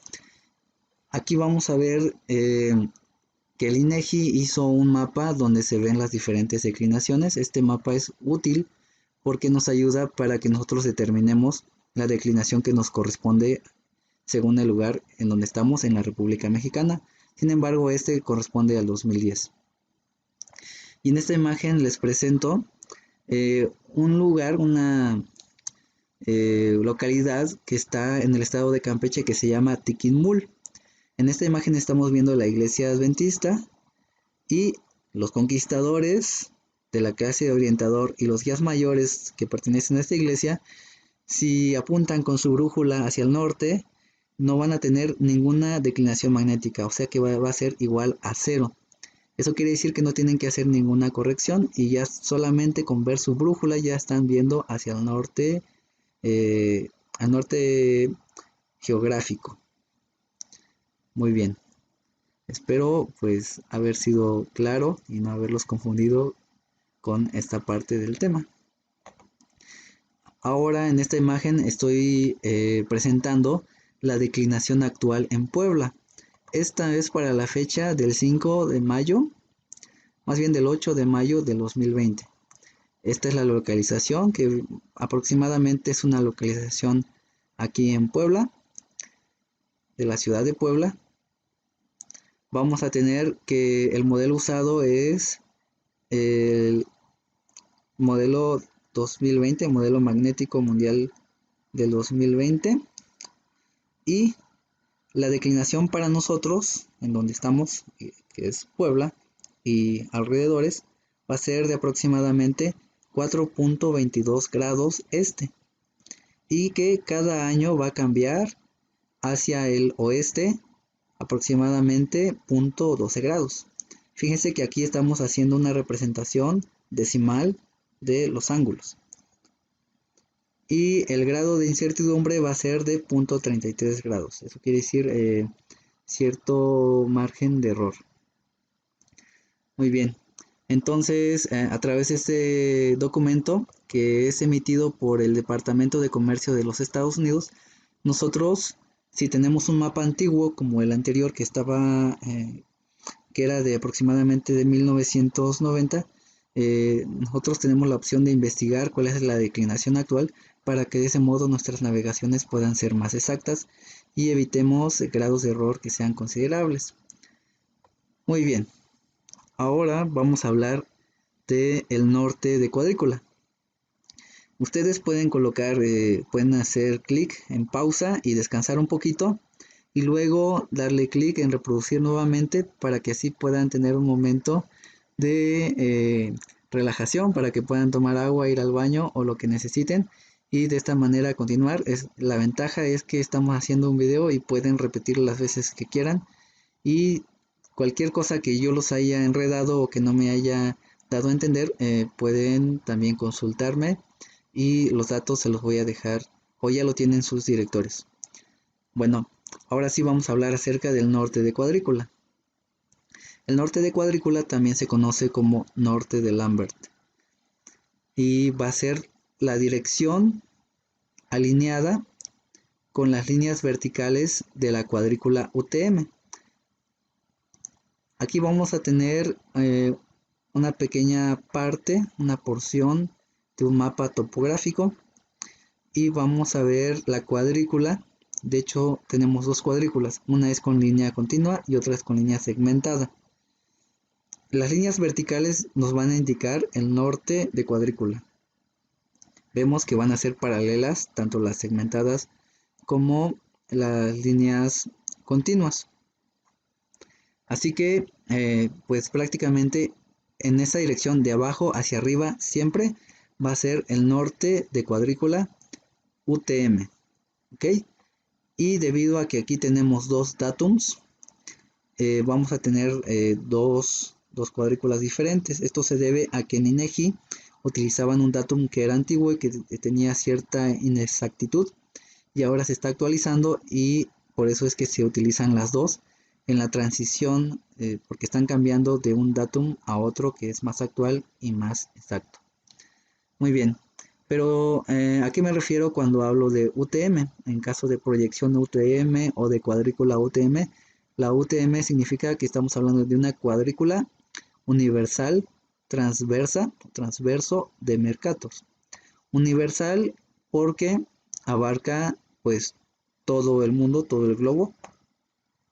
Aquí vamos a ver que el INEGI hizo un mapa donde se ven las diferentes declinaciones. Este mapa es útil porque nos ayuda para que nosotros determinemos la declinación que nos corresponde según el lugar en donde estamos en la República Mexicana. Sin embargo, este corresponde al 2010. Y en esta imagen les presento un lugar, una localidad que está en el estado de Campeche que se llama Tiquimul. En esta imagen estamos viendo la iglesia adventista y los conquistadores de la clase de orientador y los guías mayores que pertenecen a esta iglesia, si apuntan con su brújula hacia el norte, no van a tener ninguna declinación magnética, o sea que va a ser igual a cero. Eso quiere decir que no tienen que hacer ninguna corrección y ya solamente con ver su brújula ya están viendo hacia el norte, al norte geográfico. Muy bien. Espero pues haber sido claro y no haberlos confundido con esta parte del tema. Ahora en esta imagen estoy presentando la declinación actual en Puebla. Esta es para la fecha del 5 de mayo, más bien del 8 de mayo del 2020. Esta es la localización, que aproximadamente es una localización aquí en Puebla, de la ciudad de Puebla. Vamos a tener que el modelo usado es el modelo 2020, modelo magnético mundial del 2020. Y la declinación para nosotros, en donde estamos, que es Puebla y alrededores, va a ser de aproximadamente 4.22 grados este. Y que cada año va a cambiar hacia el oeste aproximadamente 0.12 grados. Fíjense que aquí estamos haciendo una representación decimal de los ángulos. Y el grado de incertidumbre va a ser de 0.33 grados. Eso quiere decir cierto margen de error. Muy bien. Entonces, a través de este documento que es emitido por el Departamento de Comercio de los Estados Unidos, nosotros, si tenemos un mapa antiguo como el anterior que estaba, que era de aproximadamente de 1990, nosotros tenemos la opción de investigar cuál es la declinación actual para que de ese modo nuestras navegaciones puedan ser más exactas y evitemos grados de error que sean considerables. Muy bien, ahora vamos a hablar del norte de cuadrícula. Ustedes pueden colocar, pueden hacer clic en pausa y descansar un poquito y luego darle clic en reproducir nuevamente para que así puedan tener un momento de relajación, para que puedan tomar agua, ir al baño o lo que necesiten y de esta manera continuar. La ventaja es que estamos haciendo un video y pueden repetirlo las veces que quieran y cualquier cosa que yo los haya enredado o que no me haya dado a entender, pueden también consultarme y los datos se los voy a dejar o ya lo tienen sus directores. Bueno, ahora sí vamos a hablar acerca del norte de cuadrícula. El norte de cuadrícula también se conoce como norte de Lambert y va a ser la dirección alineada con las líneas verticales de la cuadrícula UTM. Aquí vamos a tener una pequeña parte, una porción de un mapa topográfico y vamos a ver la cuadrícula. De hecho tenemos dos cuadrículas, una es con línea continua y otra es con línea segmentada. Las líneas verticales nos van a indicar el norte de cuadrícula. Vemos que van a ser paralelas tanto las segmentadas como las líneas continuas. Así que pues prácticamente en esa dirección de abajo hacia arriba siempre va a ser el norte de cuadrícula UTM. ¿Ok? Y debido a que aquí tenemos dos datums, vamos a tener dos cuadrículas diferentes. Esto se debe a que en INEGI utilizaban un datum que era antiguo y que tenía cierta inexactitud y ahora se está actualizando y por eso es que se utilizan las dos en la transición, porque están cambiando de un datum a otro que es más actual y más exacto. Muy bien, pero ¿a qué me refiero cuando hablo de UTM? En caso de proyección UTM o de cuadrícula UTM, la UTM significa que estamos hablando de una cuadrícula universal transverso de Mercator. Universal porque abarca pues todo el mundo, todo el globo.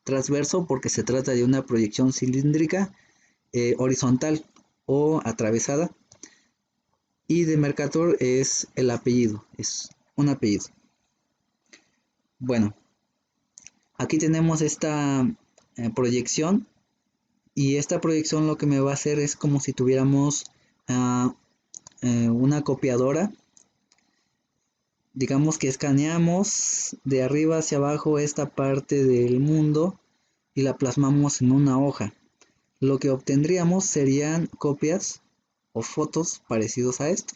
Transverso porque se trata de una proyección cilíndrica horizontal, o atravesada. Y de Mercator es el apellido, es un apellido. Bueno, aquí tenemos esta proyección, y esta proyección lo que me va a hacer es como si tuviéramos una copiadora. Digamos que escaneamos de arriba hacia abajo esta parte del mundo y la plasmamos en una hoja. Lo que obtendríamos serían copias o fotos parecidos a esto.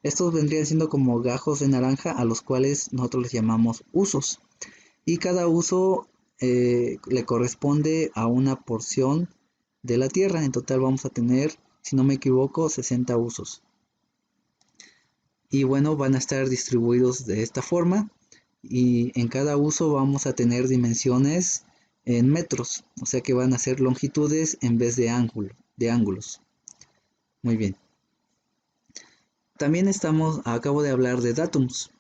Estos vendrían siendo como gajos de naranja, a los cuales nosotros les llamamos usos. Y cada uso le corresponde a una porción de la Tierra. En total vamos a tener, si no me equivoco, 60 usos. Y bueno, van a estar distribuidos de esta forma. Y en cada uso vamos a tener dimensiones en metros. O sea que van a ser longitudes en vez de ángulos. Muy bien. También acabo de hablar de datums.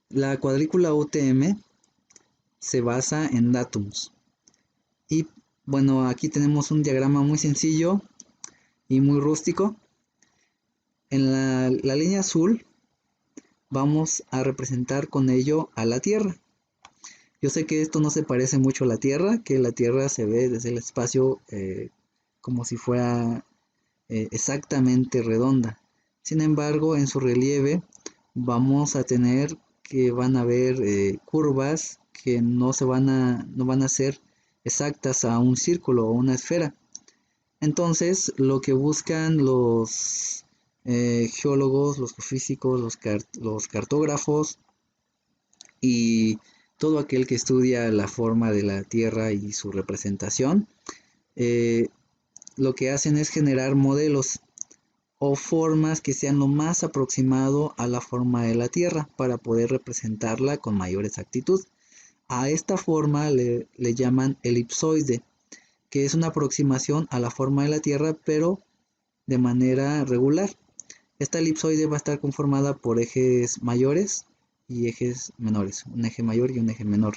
La cuadrícula UTM se basa en datums. Y bueno, aquí tenemos un diagrama muy sencillo y muy rústico. En la línea azul vamos a representar con ello a la Tierra. Yo sé que esto no se parece mucho a la Tierra, que la Tierra se ve desde el espacio como si fuera exactamente redonda. Sin embargo, en su relieve vamos a tener que van a haber curvas que no van a ser exactas a un círculo o una esfera. Entonces, lo que buscan los geólogos, los físicos, los cartógrafos y todo aquel que estudia la forma de la Tierra y su representación, lo que hacen es generar modelos o formas que sean lo más aproximado a la forma de la Tierra para poder representarla con mayor exactitud. A esta forma le llaman elipsoide, que es una aproximación a la forma de la Tierra, pero de manera regular. Esta elipsoide va a estar conformada por ejes mayores y ejes menores, un eje mayor y un eje menor.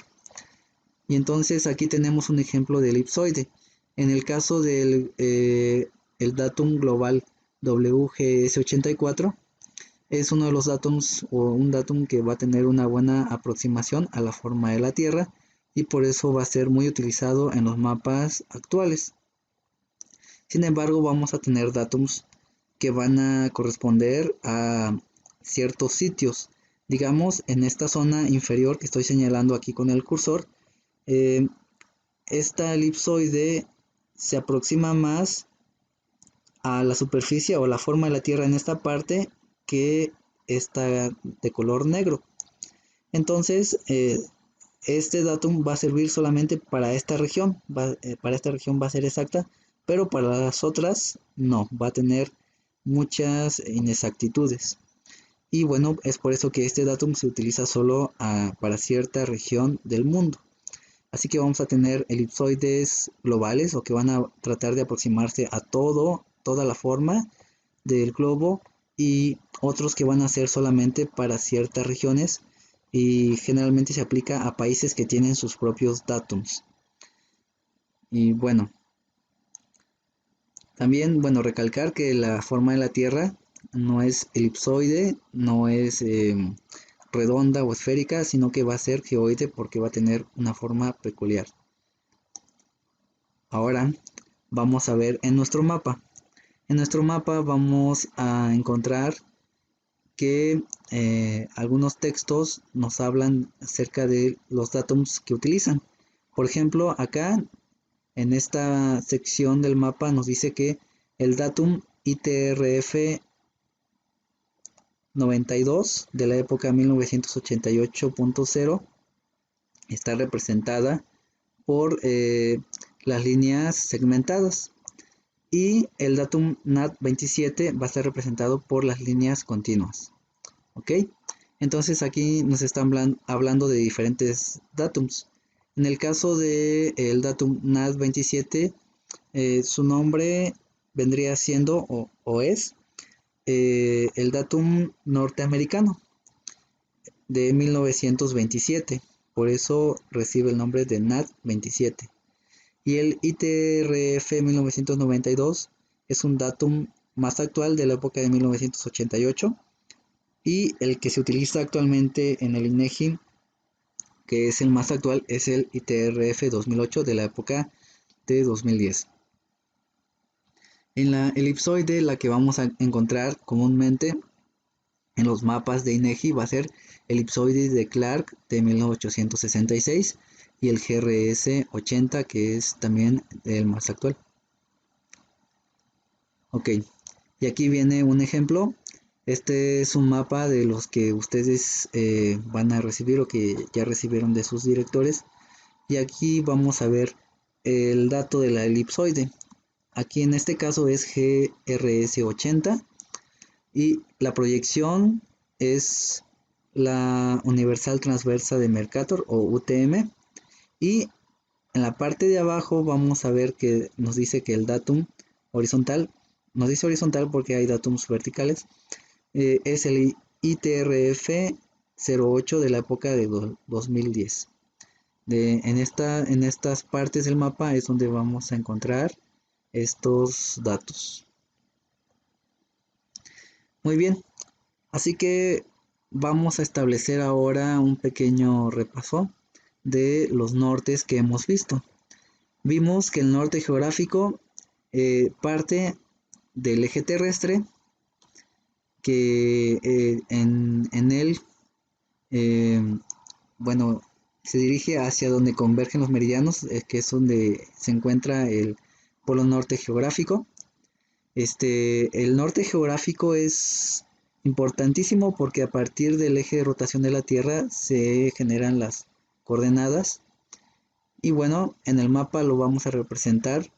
Y entonces aquí tenemos un ejemplo de elipsoide. En el caso del el datum global WGS84, es uno de los datums o un datum que va a tener una buena aproximación a la forma de la Tierra, y por eso va a ser muy utilizado en los mapas actuales. Sin embargo, vamos a tener datums que van a corresponder a ciertos sitios. Digamos, en esta zona inferior que estoy señalando aquí con el cursor, esta elipsoide se aproxima más a la superficie o la forma de la Tierra en esta parte que esta de color negro. Entonces, este datum va a servir solamente para esta región, para esta región va a ser exacta, pero para las otras no, va a tener muchas inexactitudes. Y bueno, es por eso que este datum se utiliza solo para cierta región del mundo. Así que vamos a tener elipsoides globales, o que van a tratar de aproximarse a toda la forma del globo, y otros que van a ser solamente para ciertas regiones, y generalmente se aplica a países que tienen sus propios datums. Y bueno, también, bueno, recalcar que la forma de la Tierra no es elipsoide, no es redonda o esférica, sino que va a ser geoide porque va a tener una forma peculiar. Ahora vamos a ver en nuestro mapa. En nuestro mapa vamos a encontrar que algunos textos nos hablan acerca de los datums que utilizan. Por ejemplo, acá en esta sección del mapa nos dice que el datum ITRF 92 de la época 1988.0 está representada por las líneas segmentadas, y el datum NAT 27 va a estar representado por las líneas continuas. ¿Ok? Entonces aquí nos están hablando de diferentes datums. En el caso del datum NAT 27, su nombre vendría siendo o es el datum norteamericano de 1927. Por eso recibe el nombre de NAT 27. Y el ITRF 1992 es un datum más actual de la época de 1988 y el que se utiliza actualmente en el INEGI, que es el más actual, es el ITRF 2008 de la época de 2010. En la elipsoide, la que vamos a encontrar comúnmente en los mapas de INEGI va a ser el elipsoide de Clark de 1866 y el GRS 80, que es también el más actual. Ok, y aquí viene un ejemplo. Este es un mapa de los que ustedes van a recibir o que ya recibieron de sus directores. Y aquí vamos a ver el dato de la elipsoide. Aquí en este caso es GRS 80 y la proyección es la Universal Transversa de Mercator o UTM. Y en la parte de abajo vamos a ver que nos dice que el datum horizontal, nos dice horizontal porque hay datums verticales, es el ITRF 08 de la época de 2010. En estas partes del mapa es donde vamos a encontrar estos datos. Muy bien, así que vamos a establecer ahora un pequeño repaso de los nortes que hemos visto. Vimos que el norte geográfico parte del eje terrestre, que en él, eh, bueno, se dirige hacia donde convergen los meridianos, que es donde se encuentra el polo norte geográfico. El norte geográfico es importantísimo porque a partir del eje de rotación de la Tierra se generan las coordenadas. Y bueno, en el mapa lo vamos a representar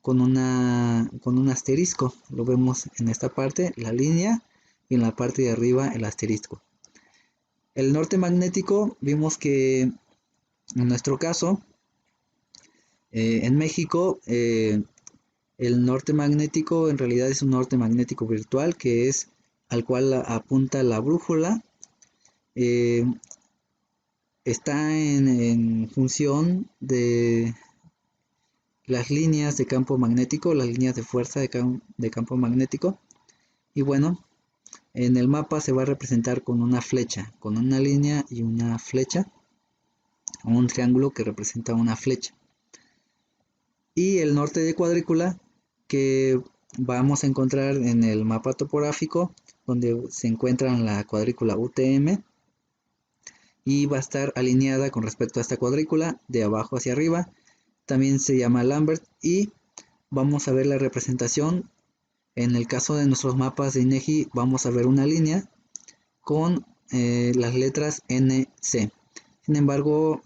con un asterisco. Lo vemos en esta parte, la línea, y en la parte de arriba el asterisco. El norte magnético, vimos que en nuestro caso, en México, el norte magnético en realidad es un norte magnético virtual que es al cual apunta la brújula. Está en función de las líneas de campo magnético, las líneas de fuerza de campo magnético. Y bueno, en el mapa se va a representar con una flecha, con una línea y una flecha, o un triángulo que representa una flecha. Y el norte de cuadrícula que vamos a encontrar en el mapa topográfico, donde se encuentra la cuadrícula UTM y va a estar alineada con respecto a esta cuadrícula de abajo hacia arriba. También se llama Lambert y vamos a ver la representación. En el caso de nuestros mapas de INEGI vamos a ver una línea con las letras NC. Sin embargo,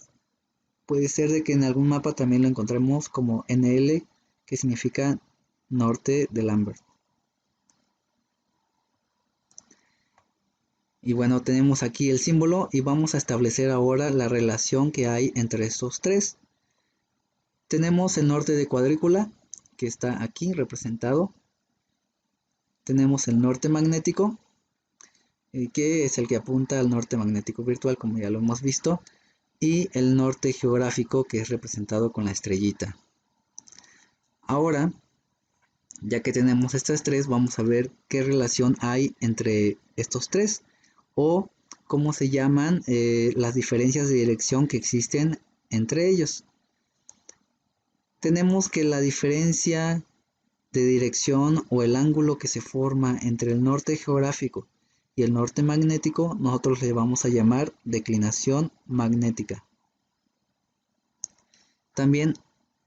puede ser de que en algún mapa también lo encontremos como NL, que significa norte de Lambert. Y bueno, tenemos aquí el símbolo y vamos a establecer ahora la relación que hay entre estos tres. Tenemos el norte de cuadrícula, que está aquí representado. Tenemos el norte magnético, que es el que apunta al norte magnético virtual, como ya lo hemos visto. Y el norte geográfico, que es representado con la estrellita. Ahora, ya que tenemos estas tres, vamos a ver qué relación hay entre estos tres o cómo se llaman las diferencias de dirección que existen entre ellos. Tenemos que la diferencia de dirección o el ángulo que se forma entre el norte geográfico y el norte magnético, nosotros le vamos a llamar declinación magnética. También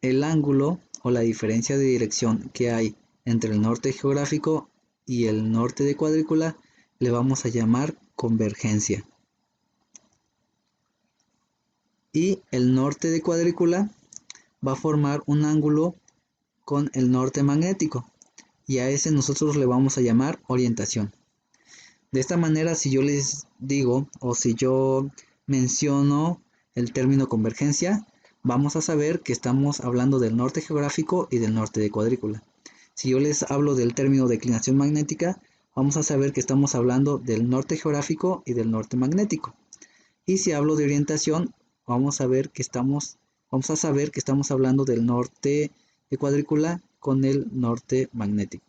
el ángulo o la diferencia de dirección que hay entre el norte geográfico y el norte de cuadrícula le vamos a llamar convergencia. Y el norte de cuadrícula va a formar un ángulo con el norte magnético y a ese nosotros le vamos a llamar orientación. De esta manera, si yo les digo o si yo menciono el término convergencia, vamos a saber que estamos hablando del norte geográfico y del norte de cuadrícula. Si yo les hablo del término declinación magnética, vamos a saber que estamos hablando del norte geográfico y del norte magnético. Y si hablo de orientación, vamos a saber que estamos hablando del norte de cuadrícula con el norte magnético.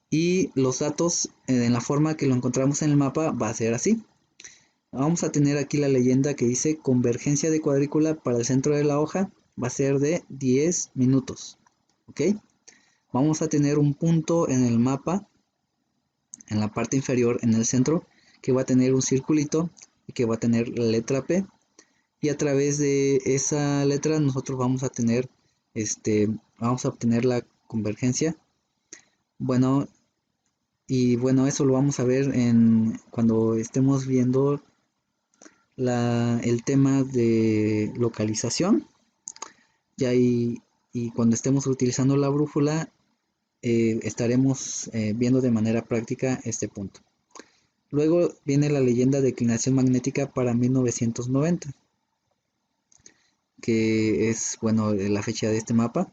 Y los datos en la forma que lo encontramos en el mapa va a ser así. Vamos a tener aquí la leyenda que dice convergencia de cuadrícula para el centro de la hoja va a ser de 10 minutos. ¿Ok? Vamos a tener un punto en el mapa, en la parte inferior, en el centro, que va a tener un circulito y que va a tener la letra P. Y a través de esa letra nosotros vamos a tener, vamos a obtener la convergencia. Bueno, y bueno, eso lo vamos a ver cuando estemos viendo el tema de localización. Y cuando estemos utilizando la brújula, estaremos viendo de manera práctica este punto. Luego viene la leyenda de declinación magnética para 1990, que es, bueno, la fecha de este mapa.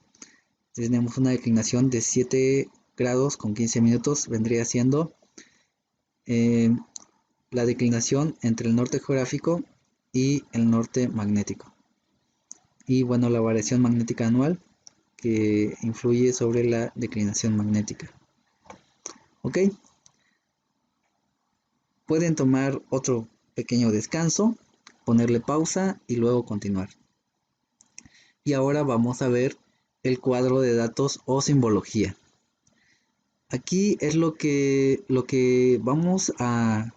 Tenemos una declinación de 7 grados con 15 minutos, vendría siendo la declinación entre el norte geográfico y el norte magnético. Y bueno, la variación magnética anual que influye sobre la declinación magnética. Ok, pueden tomar otro pequeño descanso, ponerle pausa y luego continuar. Y ahora vamos a ver el cuadro de datos o simbología. Aquí es lo que vamos a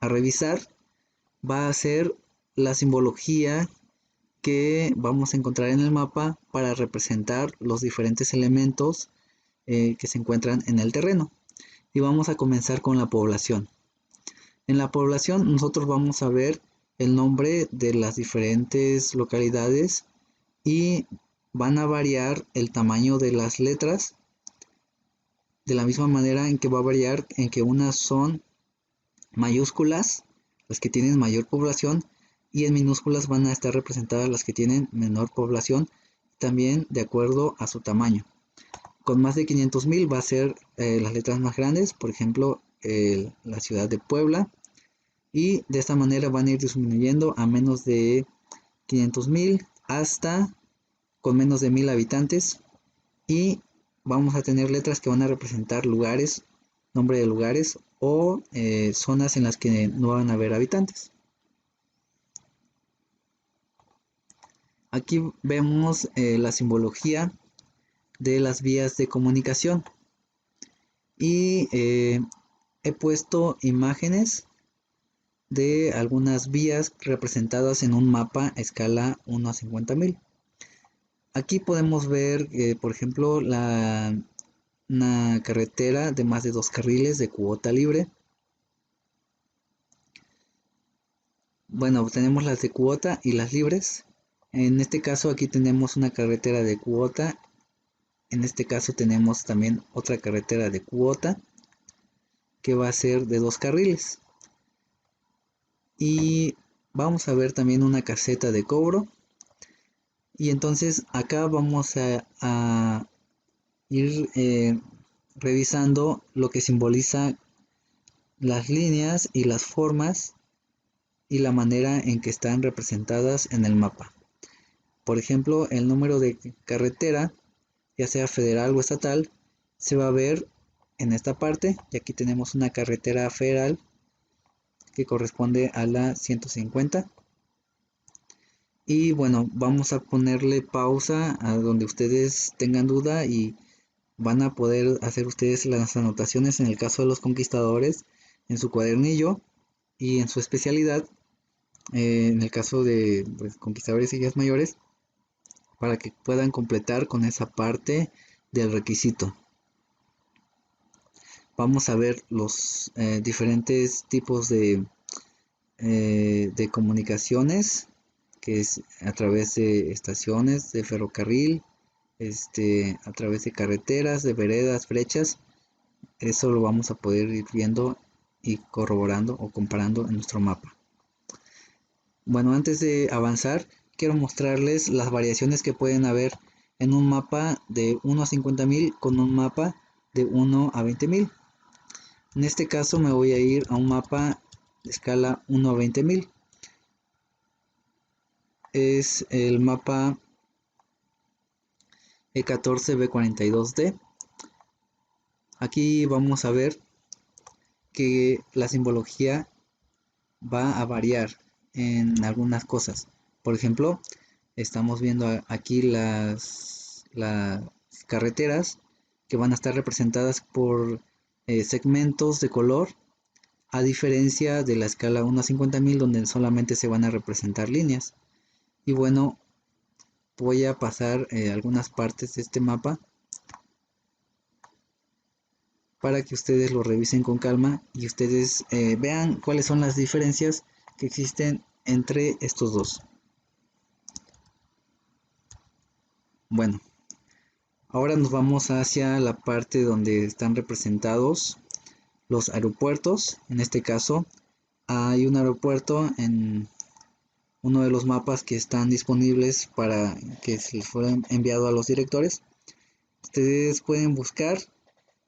revisar, va a ser la simbología que vamos a encontrar en el mapa para representar los diferentes elementos que se encuentran en el terreno. Y vamos a comenzar con la población. En la población nosotros vamos a ver el nombre de las diferentes localidades y van a variar el tamaño de las letras de la misma manera en que va a variar en que unas son mayúsculas, las que tienen mayor población, y en minúsculas van a estar representadas las que tienen menor población, también de acuerdo a su tamaño. Con más de 500,000 va a ser las letras más grandes, por ejemplo la ciudad de Puebla, y de esta manera van a ir disminuyendo a menos de 500,000 hasta con menos de 1000 habitantes, y vamos a tener letras que van a representar lugares, nombre de lugares o zonas en las que no van a haber habitantes. Aquí vemos la simbología de las vías de comunicación y he puesto imágenes de algunas vías representadas en un mapa a escala 1 a 50,000. Aquí podemos ver, por ejemplo, una carretera de más de 2 carriles de cuota libre. Bueno, tenemos las de cuota y las libres. En este caso aquí tenemos una carretera de cuota. En este caso tenemos también otra carretera de cuota que va a ser de 2 carriles. Y vamos a ver también una caseta de cobro. Y entonces acá vamos a ir revisando lo que simboliza las líneas y las formas y la manera en que están representadas en el mapa. Por ejemplo, el número de carretera, ya sea federal o estatal, se va a ver en esta parte, y aquí tenemos una carretera federal que corresponde a la 150. Y bueno, vamos a ponerle pausa a donde ustedes tengan duda y van a poder hacer ustedes las anotaciones en el caso de los conquistadores en su cuadernillo y en su especialidad, en el caso de conquistadores y guías mayores, para que puedan completar con esa parte del requisito. Vamos a ver los diferentes tipos de comunicaciones, que es a través de estaciones de ferrocarril, a través de carreteras, de veredas, brechas. Eso lo vamos a poder ir viendo y corroborando o comparando en nuestro mapa. Bueno, antes de avanzar, quiero mostrarles las variaciones que pueden haber en un mapa de 1 a 50,000 con un mapa de 1 a 20,000. En este caso me voy a ir a un mapa de escala 1 a 20,000. Es el mapa E14, B42D. Aquí vamos a ver que la simbología va a variar en algunas cosas. Por ejemplo, estamos viendo aquí las carreteras que van a estar representadas por segmentos de color, a diferencia de la escala 1 a 50.000 donde solamente se van a representar líneas. Y bueno, voy a pasar algunas partes de este mapa para que ustedes lo revisen con calma y ustedes vean cuáles son las diferencias que existen entre estos dos. Bueno, ahora nos vamos hacia la parte donde están representados los aeropuertos. En este caso, hay un aeropuerto en uno de los mapas que están disponibles para que se les fuera enviado a los directores. Ustedes pueden buscar.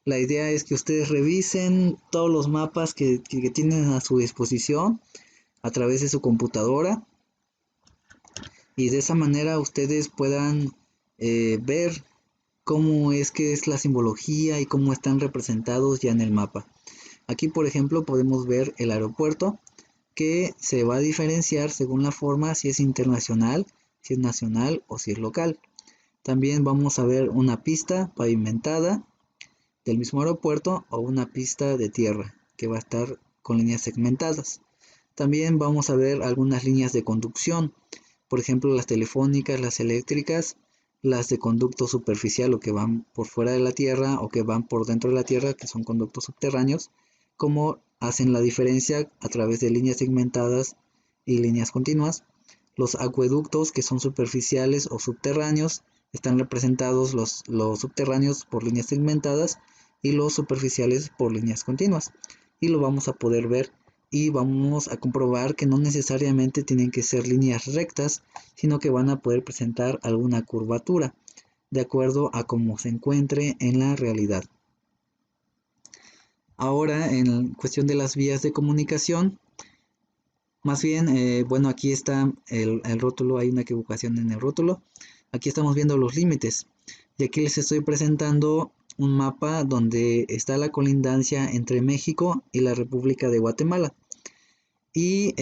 La idea es que ustedes revisen todos los mapas que tienen a su disposición a través de su computadora y de esa manera ustedes puedan ver cómo es que es la simbología y cómo están representados ya en el mapa. Aquí, por ejemplo, podemos ver el aeropuerto que se va a diferenciar según la forma, si es internacional, si es nacional o si es local. También vamos a ver una pista pavimentada del mismo aeropuerto o una pista de tierra que va a estar con líneas segmentadas. También vamos a ver algunas líneas de conducción, por ejemplo las telefónicas, las eléctricas, las de conducto superficial o que van por fuera de la tierra o que van por dentro de la tierra, que son conductos subterráneos, como hacen la diferencia a través de líneas segmentadas y líneas continuas. Los acueductos, que son superficiales o subterráneos, están representados los subterráneos por líneas segmentadas y los superficiales por líneas continuas. Y lo vamos a poder ver y vamos a comprobar que no necesariamente tienen que ser líneas rectas, sino que van a poder presentar alguna curvatura, de acuerdo a cómo se encuentre en la realidad. Ahora, en cuestión de las vías de comunicación, más bien, bueno, aquí está el rótulo, hay una equivocación en el rótulo. Aquí estamos viendo los límites. Y aquí les estoy presentando un mapa donde está la colindancia entre México y la República de Guatemala. Y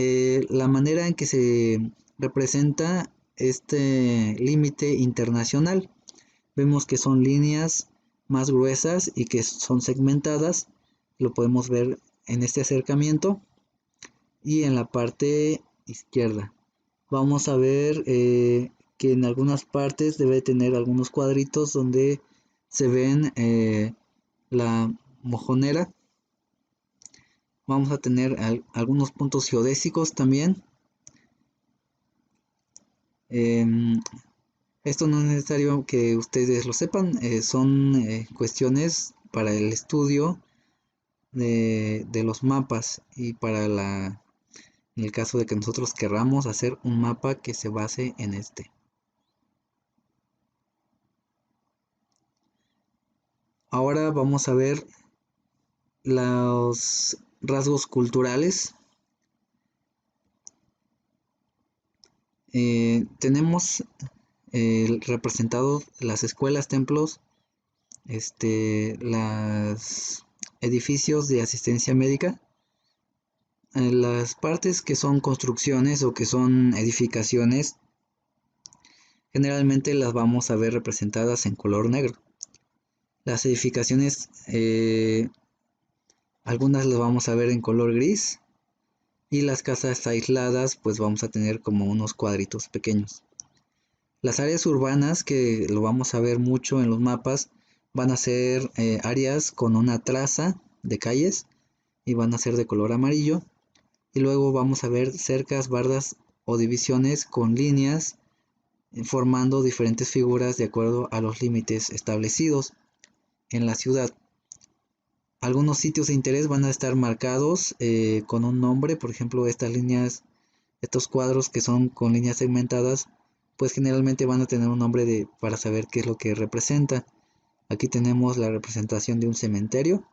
la manera en que se representa este límite internacional. Vemos que son líneas más gruesas y que son segmentadas. Lo podemos ver en este acercamiento. Y en la parte izquierda vamos a ver que en algunas partes debe tener algunos cuadritos donde se ven la mojonera. Vamos a tener algunos puntos geodésicos también. Esto no es necesario que ustedes lo sepan, son cuestiones para el estudio de los mapas y para en el caso de que nosotros querramos hacer un mapa que se base en este. Ahora vamos a ver los rasgos culturales. Tenemos representados las escuelas, templos, los edificios de asistencia médica. Las partes que son construcciones o que son edificaciones, generalmente las vamos a ver representadas en color negro. Las edificaciones, algunas las vamos a ver en color gris. Y las casas aisladas, pues vamos a tener como unos cuadritos pequeños. Las áreas urbanas, que lo vamos a ver mucho en los mapas, van a ser áreas con una traza de calles y van a ser de color amarillo. Y luego vamos a ver cercas, bardas o divisiones con líneas formando diferentes figuras de acuerdo a los límites establecidos en la ciudad. Algunos sitios de interés van a estar marcados con un nombre, por ejemplo, estas líneas, estos cuadros que son con líneas segmentadas, pues generalmente van a tener un nombre para saber qué es lo que representa. Aquí tenemos la representación de un cementerio,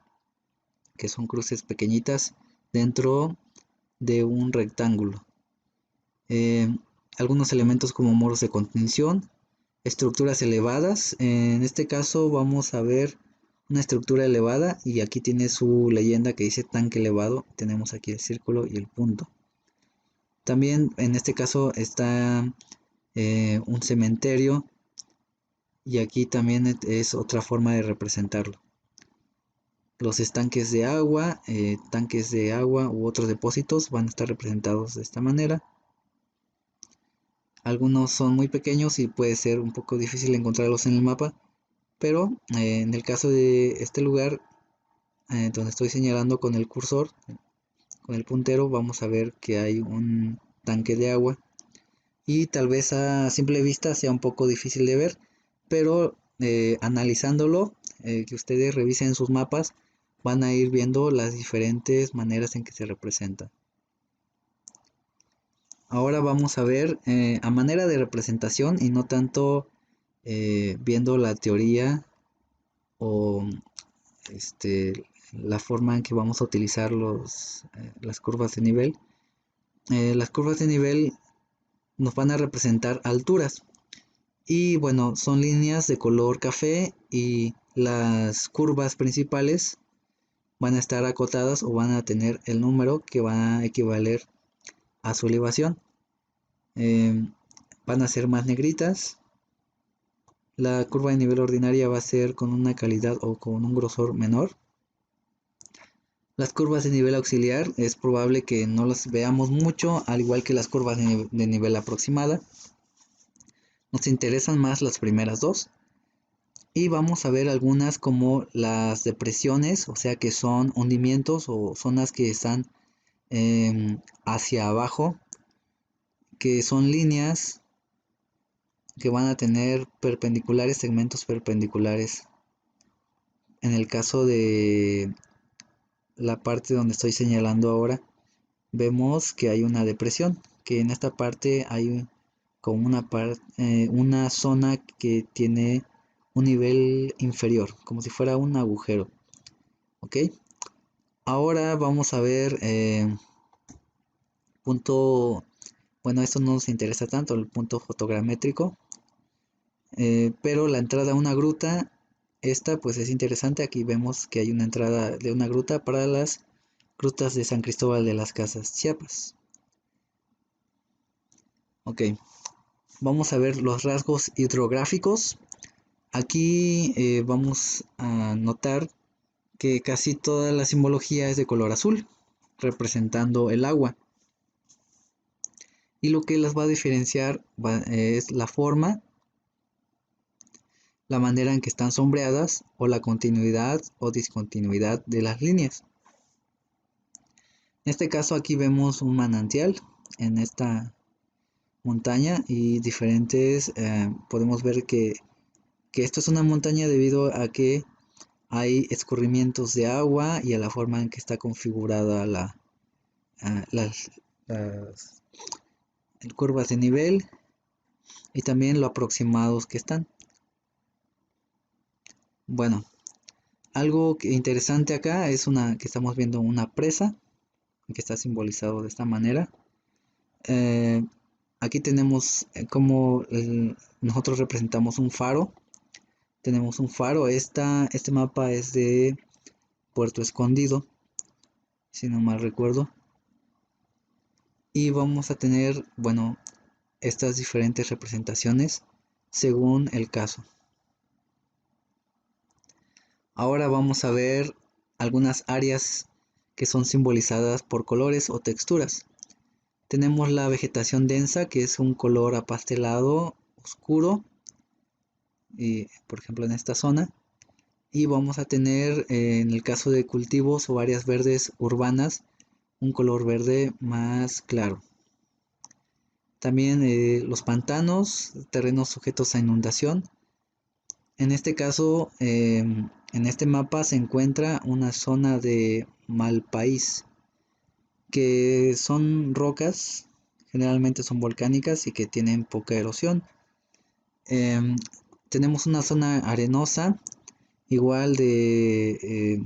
que son cruces pequeñitas dentro de un rectángulo. Algunos elementos como muros de contención, Estructuras elevadas. En este caso vamos a ver una estructura elevada y aquí tiene su leyenda que dice tanque elevado. Tenemos aquí el círculo y el punto. También en este caso está un cementerio y aquí también es otra forma de representarlo. Los estanques tanques de agua u otros depósitos van a estar representados de esta manera. Algunos son muy pequeños y puede ser un poco difícil encontrarlos en el mapa, pero en el caso de este lugar donde estoy señalando con el cursor, con el puntero, vamos a ver que hay un tanque de agua y tal vez a simple vista sea un poco difícil de ver, pero analizándolo, que ustedes revisen sus mapas, van a ir viendo las diferentes maneras en que se representa. Ahora vamos a ver a manera de representación y no tanto viendo la teoría o la forma en que vamos a utilizar las curvas de nivel. Las curvas de nivel nos van a representar alturas y bueno, son líneas de color café y las curvas principales van a estar acotadas o van a tener el número que va a equivaler a su elevación. Van a ser más negritas. La curva de nivel ordinaria va a ser con una calidad o con un grosor menor. Las curvas de nivel auxiliar es probable que no las veamos mucho, al igual que las curvas de nivel aproximada. Nos interesan más las primeras dos. Y vamos a ver algunas como las depresiones, o sea que son hundimientos o zonas que están hacia abajo, que son líneas que van a tener perpendiculares, segmentos perpendiculares. En el caso de la parte donde estoy señalando ahora, vemos que hay una depresión, que en esta parte hay como una zona que tiene un nivel inferior, como si fuera un agujero. Ok, ahora vamos a ver punto, bueno, esto no nos interesa tanto, el punto fotogramétrico, pero la entrada a una gruta, esta pues es interesante. Aquí vemos que hay una entrada de una gruta para las grutas de San Cristóbal de las Casas, Chiapas. Ok, vamos a ver los rasgos hidrográficos. Aquí vamos a notar que casi toda la simbología es de color azul, representando el agua. Y lo que las va a diferenciar es la forma, la manera en que están sombreadas o la continuidad o discontinuidad de las líneas. En este caso aquí vemos un manantial en esta montaña y diferentes, podemos ver que esto es una montaña debido a que hay escurrimientos de agua y a la forma en que está configurada las curvas de nivel y también lo aproximados que están. Bueno, algo interesante acá es que estamos viendo una presa que está simbolizado de esta manera. Aquí tenemos como nosotros representamos un faro. Tenemos un faro. Este mapa es de Puerto Escondido, si no mal recuerdo. Y vamos a tener, bueno, estas diferentes representaciones según el caso. Ahora vamos a ver algunas áreas que son simbolizadas por colores o texturas. Tenemos la vegetación densa, que es un color apastelado oscuro, y, por ejemplo en esta zona. Y vamos a tener en el caso de cultivos o áreas verdes urbanas un color verde más claro. También los pantanos, terrenos sujetos a inundación. En este caso, en este mapa se encuentra una zona de Malpaís, que son rocas, generalmente son volcánicas y que tienen poca erosión. Em, Tenemos una zona arenosa, igual de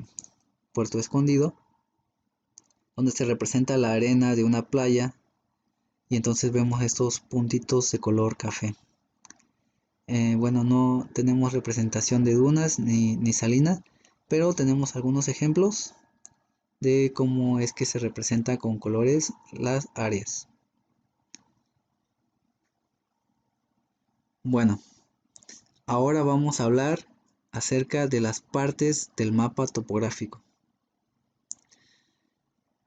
Puerto Escondido, donde se representa la arena de una playa y entonces vemos estos puntitos de color café. Bueno, no tenemos representación de dunas ni salinas, pero tenemos algunos ejemplos de cómo es que se representa con colores las áreas. Bueno, ahora vamos a hablar acerca de las partes del mapa topográfico.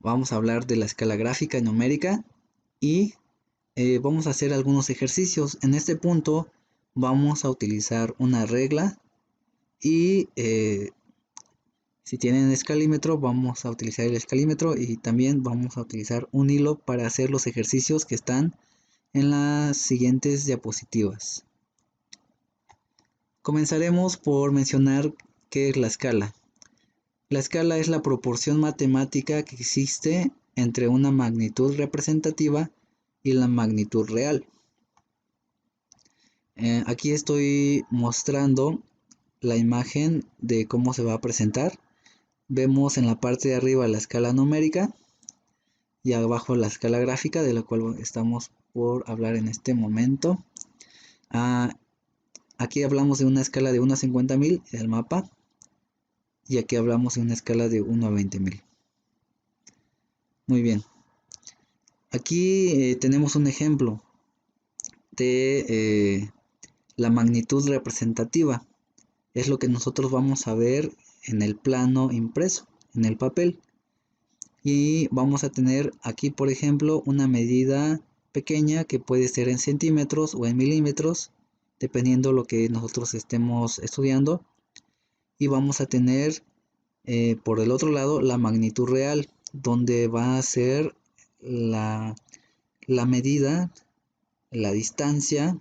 Vamos a hablar de la escala gráfica y numérica y vamos a hacer algunos ejercicios. En este punto vamos a utilizar una regla y si tienen escalímetro vamos a utilizar el escalímetro y también vamos a utilizar un hilo para hacer los ejercicios que están en las siguientes diapositivas. Comenzaremos por mencionar qué es la escala. La escala es la proporción matemática que existe entre una magnitud representativa y la magnitud real. Aquí estoy mostrando la imagen de cómo se va a presentar. Vemos en la parte de arriba la escala numérica y abajo la escala gráfica, de la cual estamos por hablar en este momento. Aquí hablamos de una escala de 1 a 50.000, el mapa, y aquí hablamos de una escala de 1 a 20.000. Muy bien. Aquí tenemos un ejemplo de la magnitud representativa. Es lo que nosotros vamos a ver en el plano impreso, en el papel. Y vamos a tener aquí, por ejemplo, una medida pequeña que puede ser en centímetros o en milímetros, dependiendo lo que nosotros estemos estudiando. Y vamos a tener por el otro lado la magnitud real, donde va a ser la medida, la distancia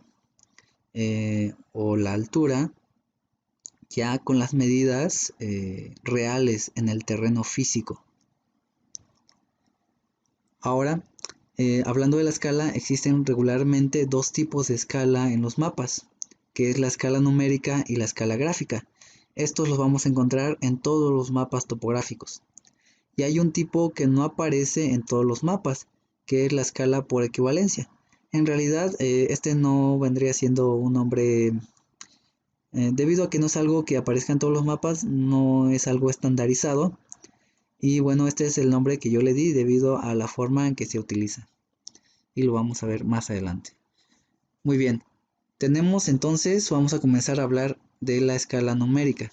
o la altura, ya con las medidas reales en el terreno físico. Ahora, hablando de la escala, existen regularmente dos tipos de escala en los mapas, que es la escala numérica y la escala gráfica. Estos los vamos a encontrar en todos los mapas topográficos. Y hay un tipo que no aparece en todos los mapas, que es la escala por equivalencia. En realidad, este no vendría siendo un nombre, debido a que no es algo que aparezca en todos los mapas, no es algo estandarizado. Y bueno, este es el nombre que yo le di debido a la forma en que se utiliza. Y lo vamos a ver más adelante. Muy bien, tenemos entonces, vamos a comenzar a hablar de la escala numérica.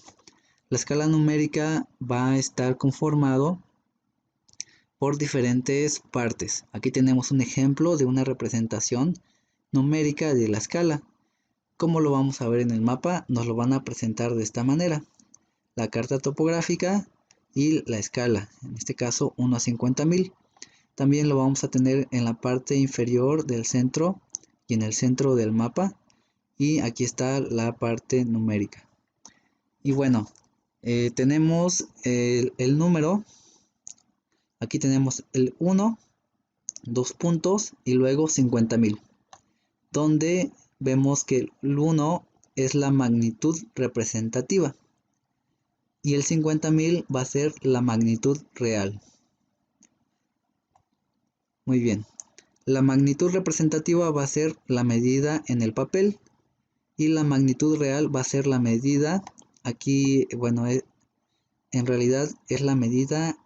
La escala numérica va a estar conformado por diferentes partes. Aquí tenemos un ejemplo de una representación numérica de la escala. Como lo vamos a ver en el mapa, nos lo van a presentar de esta manera: la carta topográfica y la escala, en este caso 1 a 50.000. También lo vamos a tener en la parte inferior del centro y en el centro del mapa. Y aquí está la parte numérica. Y bueno, tenemos el número. Aquí tenemos el 1, 2 puntos y luego 50.000, donde vemos que el 1 es la magnitud representativa y el 50.000 va a ser la magnitud real. Muy bien, la magnitud representativa va a ser la medida en el papel y la magnitud real va a ser la medida, aquí, bueno, en realidad es la medida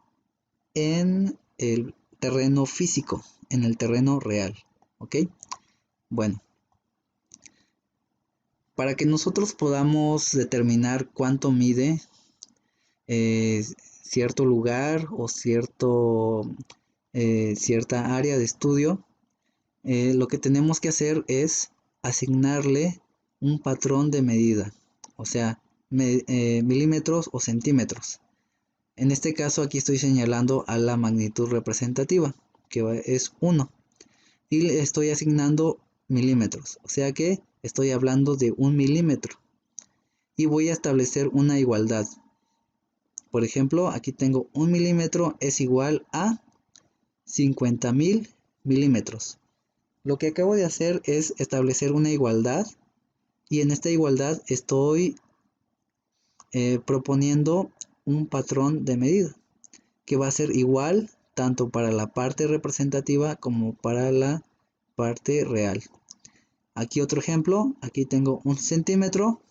en el terreno físico, en el terreno real, ¿ok? Bueno, para que nosotros podamos determinar cuánto mide cierto lugar o cierta área de estudio, lo que tenemos que hacer es asignarle un patrón de medida, o sea, milímetros o centímetros. En este caso aquí estoy señalando a la magnitud representativa, que es 1, y le estoy asignando milímetros, o sea que estoy hablando de 1 milímetro. Y voy a establecer una igualdad. Por ejemplo, aquí tengo 1 milímetro es igual a 50.000 milímetros. Lo que acabo de hacer es establecer una igualdad y en esta igualdad estoy proponiendo un patrón de medida que va a ser igual tanto para la parte representativa como para la parte real. Aquí otro ejemplo, aquí tengo 1 centímetro,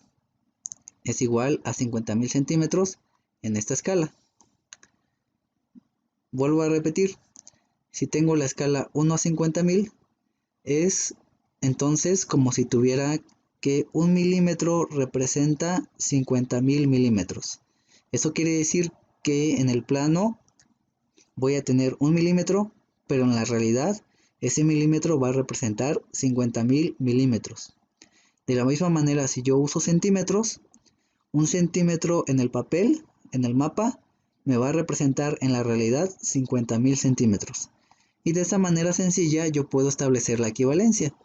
es igual a 50.000 centímetros en esta escala. Vuelvo a repetir, si tengo la escala 1 a 50.000, es entonces como si tuviera que 1 milímetro representa 50.000 milímetros. Eso quiere decir que en el plano voy a tener 1 milímetro, pero en la realidad ese milímetro va a representar 50.000 milímetros. De la misma manera, si yo uso centímetros, 1 centímetro en el papel, en el mapa, me va a representar en la realidad 50.000 centímetros. Y de esa manera sencilla yo puedo establecer la equivalencia.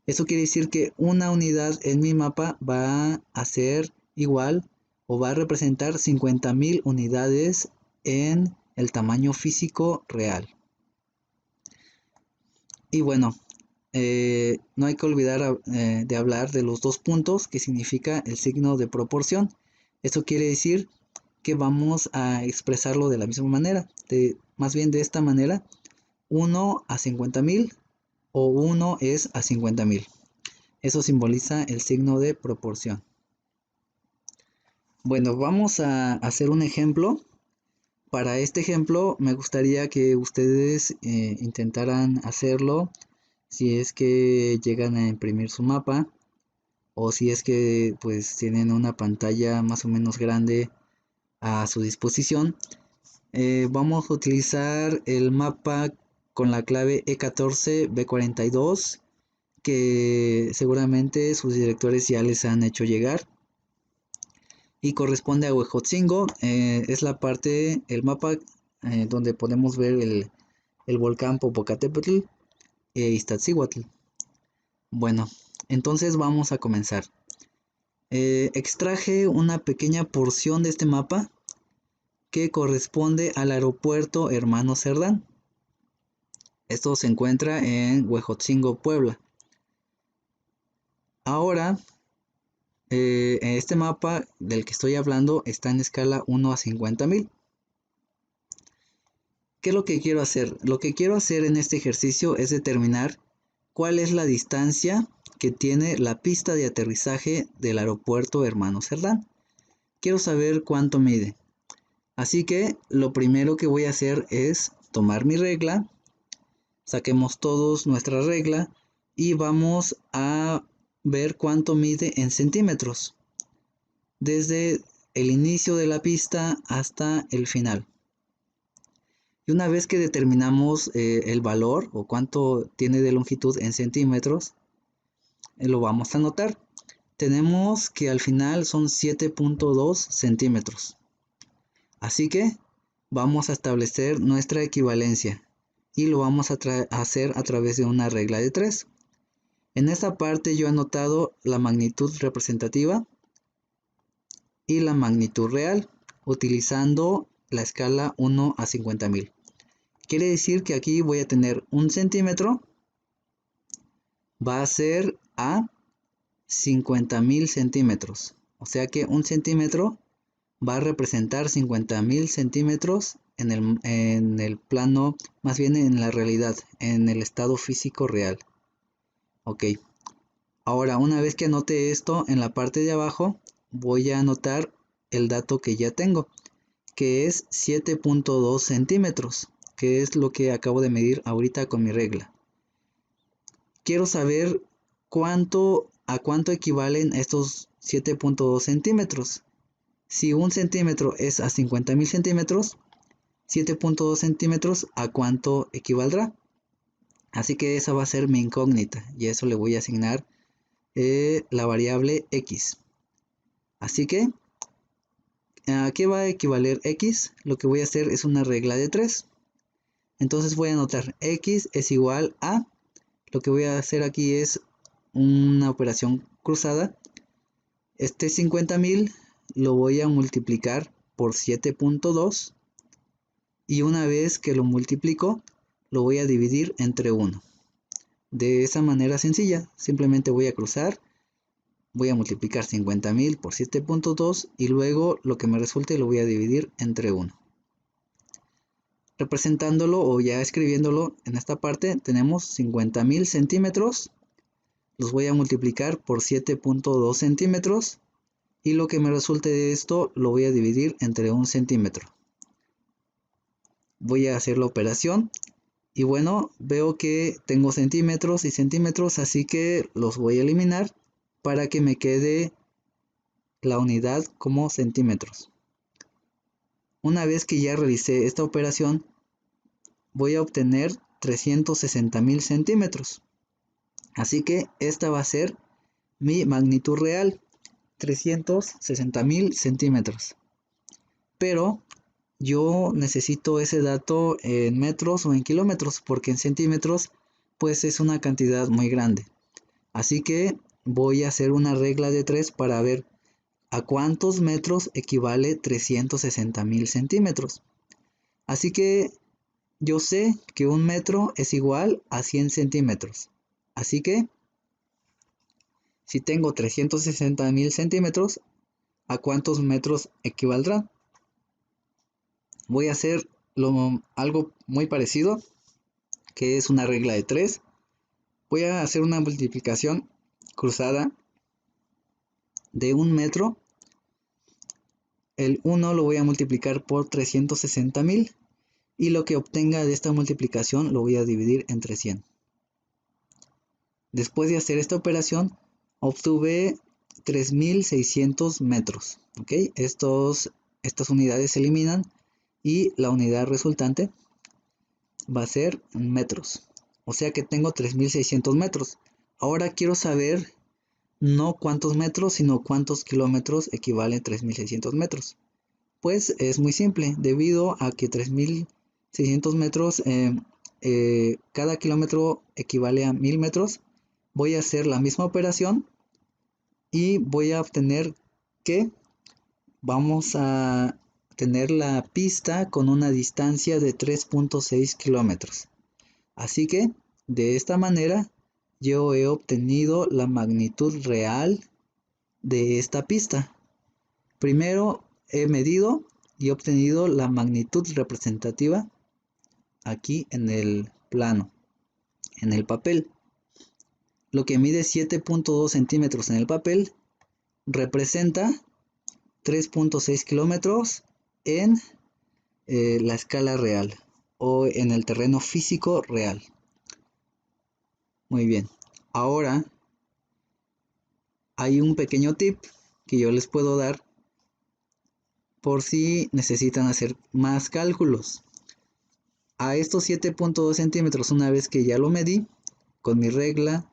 Eso quiere decir que una unidad en mi mapa va a ser igual o va a representar 50.000 unidades en el tamaño físico real. Y bueno, no hay que olvidar de hablar de los dos puntos que significa el signo de proporción. Eso quiere decir que vamos a expresarlo de la misma manera, más bien de esta manera, 1 a 50.000 o 1 es a 50.000. Eso simboliza el signo de proporción. Bueno, vamos a hacer un ejemplo. Para este ejemplo me gustaría que ustedes intentaran hacerlo si es que llegan a imprimir su mapa o si es que pues tienen una pantalla más o menos grande a su disposición. Vamos a utilizar el mapa con la clave E14B42 que seguramente sus directores ya les han hecho llegar y corresponde a Huejotzingo. Es la parte, el mapa donde podemos ver el volcán Popocatépetl e Iztaccíhuatl. Bueno, entonces vamos a comenzar. Extraje una pequeña porción de este mapa que corresponde al aeropuerto Hermano Cerdán. Esto se encuentra en Huejotzingo, Puebla. Ahora, este mapa del que estoy hablando está en escala 1 a 50.000. ¿Qué es lo que quiero hacer? Lo que quiero hacer en este ejercicio es determinar cuál es la distancia que tiene la pista de aterrizaje del aeropuerto Hermano Cerdán. Quiero saber cuánto mide. Así que lo primero que voy a hacer es tomar mi regla. Saquemos todos nuestra regla y vamos a ver cuánto mide en centímetros. Desde el inicio de la pista hasta el final. Y una vez que determinamos el valor o cuánto tiene de longitud en centímetros, lo vamos a anotar. Tenemos que al final son 7.2 centímetros. Así que vamos a establecer nuestra equivalencia y lo vamos a hacer a través de una regla de 3. En esta parte yo he anotado la magnitud representativa y la magnitud real utilizando la escala 1 a 50.000. Quiere decir que aquí voy a tener 1 centímetro, va a ser a 50.000 centímetros. O sea que 1 centímetro va a representar 50.000 centímetros en el plano, más bien en la realidad, en el estado físico real. Ok. Ahora, una vez que anote esto, en la parte de abajo voy a anotar el dato que ya tengo, que es 7.2 centímetros, que es lo que acabo de medir ahorita con mi regla. Quiero saber a cuánto equivalen estos 7.2 centímetros. Si 1 centímetro es a 50.000 centímetros, 7.2 centímetros a cuánto equivaldrá. Así que esa va a ser mi incógnita y a eso le voy a asignar la variable x. Así que, ¿a qué va a equivaler x? Lo que voy a hacer es una regla de 3. Entonces voy a anotar x es igual a, lo que voy a hacer aquí es una operación cruzada. Este 50.000 lo voy a multiplicar por 7.2 y una vez que lo multiplico lo voy a dividir entre 1. De esa manera sencilla, simplemente voy a cruzar, voy a multiplicar 50.000 por 7.2 y luego lo que me resulte lo voy a dividir entre 1. Representándolo o ya escribiéndolo en esta parte tenemos 50.000 centímetros, los voy a multiplicar por 7.2 centímetros y lo que me resulte de esto lo voy a dividir entre 1 centímetro. Voy a hacer la operación y bueno, veo que tengo centímetros y centímetros, así que los voy a eliminar para que me quede la unidad como centímetros. Una vez que ya realicé esta operación, voy a obtener 360.000 centímetros. Así que esta va a ser mi magnitud real, 360.000 centímetros. Pero yo necesito ese dato en metros o en kilómetros, porque en centímetros pues es una cantidad muy grande. Así que voy a hacer una regla de 3 para ver a cuántos metros equivale 360.000 centímetros. Así que yo sé que un metro es igual a 100 centímetros. Así que si tengo 360.000 centímetros, ¿a cuántos metros equivaldrá? Voy a hacer algo muy parecido, que es una regla de 3. Voy a hacer una multiplicación cruzada de un metro. El 1 lo voy a multiplicar por 360.000 y lo que obtenga de esta multiplicación lo voy a dividir entre 100. Después de hacer esta operación, obtuve 3.600 metros. ¿Ok? Estas unidades se eliminan y la unidad resultante va a ser metros. O sea que tengo 3.600 metros. Ahora quiero saber no cuántos metros, sino cuántos kilómetros equivalen 3.600 metros. Pues es muy simple, debido a que 3.600 metros, cada kilómetro equivale a 1.000 metros. Voy a hacer la misma operación y voy a obtener que vamos a tener la pista con una distancia de 3.6 kilómetros. Así que de esta manera yo he obtenido la magnitud real de esta pista. Primero he medido y he obtenido la magnitud representativa aquí en el plano, en el papel. Lo que mide 7.2 centímetros en el papel representa 3.6 kilómetros en la escala real o en el terreno físico real. Muy bien, ahora hay un pequeño tip que yo les puedo dar por si necesitan hacer más cálculos. A estos 7.2 centímetros, una vez que ya lo medí con mi regla,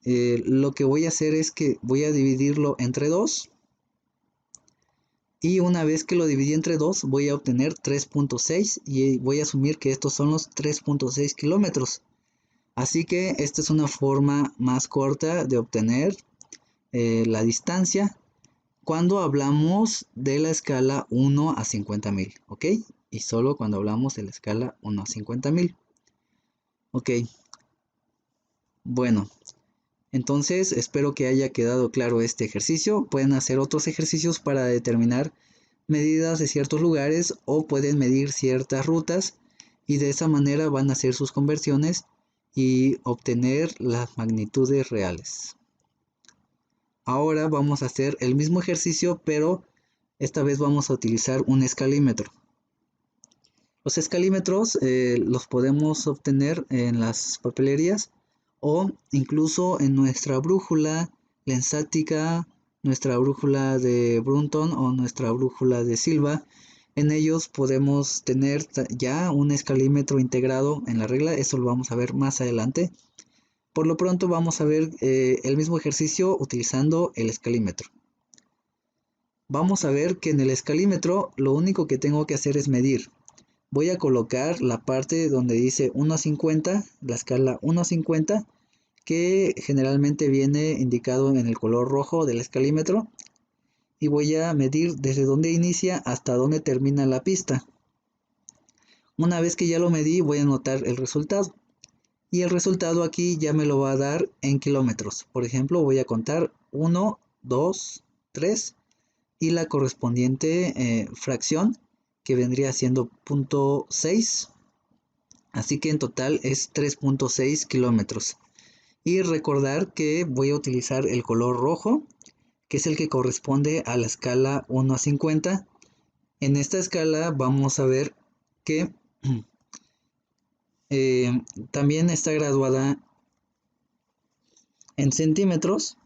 lo que voy a hacer es que voy a dividirlo entre 2. Y una vez que lo dividí entre 2, voy a obtener 3.6 y voy a asumir que estos son los 3.6 kilómetros. Así que esta es una forma más corta de obtener la distancia cuando hablamos de la escala 1 a 50.000, ¿ok? Y solo cuando hablamos de la escala 1 a 50.000. Ok. Bueno, entonces espero que haya quedado claro este ejercicio. Pueden hacer otros ejercicios para determinar medidas de ciertos lugares o pueden medir ciertas rutas y de esa manera van a hacer sus conversiones y obtener las magnitudes reales. Ahora vamos a hacer el mismo ejercicio, pero esta vez vamos a utilizar un escalímetro. Los escalímetros los podemos obtener en las papelerías o incluso en nuestra brújula lensática, nuestra brújula de Brunton o nuestra brújula de Silva. En ellos podemos tener ya un escalímetro integrado en la regla, eso lo vamos a ver más adelante. Por lo pronto vamos a ver el mismo ejercicio utilizando el escalímetro. Vamos a ver que en el escalímetro lo único que tengo que hacer es medir. Voy a colocar la parte donde dice 1 a 50, la escala 1 a 50, que generalmente viene indicado en el color rojo del escalímetro. Y voy a medir desde donde inicia hasta donde termina la pista. Una vez que ya lo medí, voy a anotar el resultado. Y el resultado aquí ya me lo va a dar en kilómetros. Por ejemplo, voy a contar 1, 2, 3 y la correspondiente fracción que vendría siendo 0.6. Así que en total es 3.6 kilómetros. Y recordar que voy a utilizar el color rojo, que es el que corresponde a la escala 1 a 50. En esta escala vamos a ver que también está graduada en centímetros.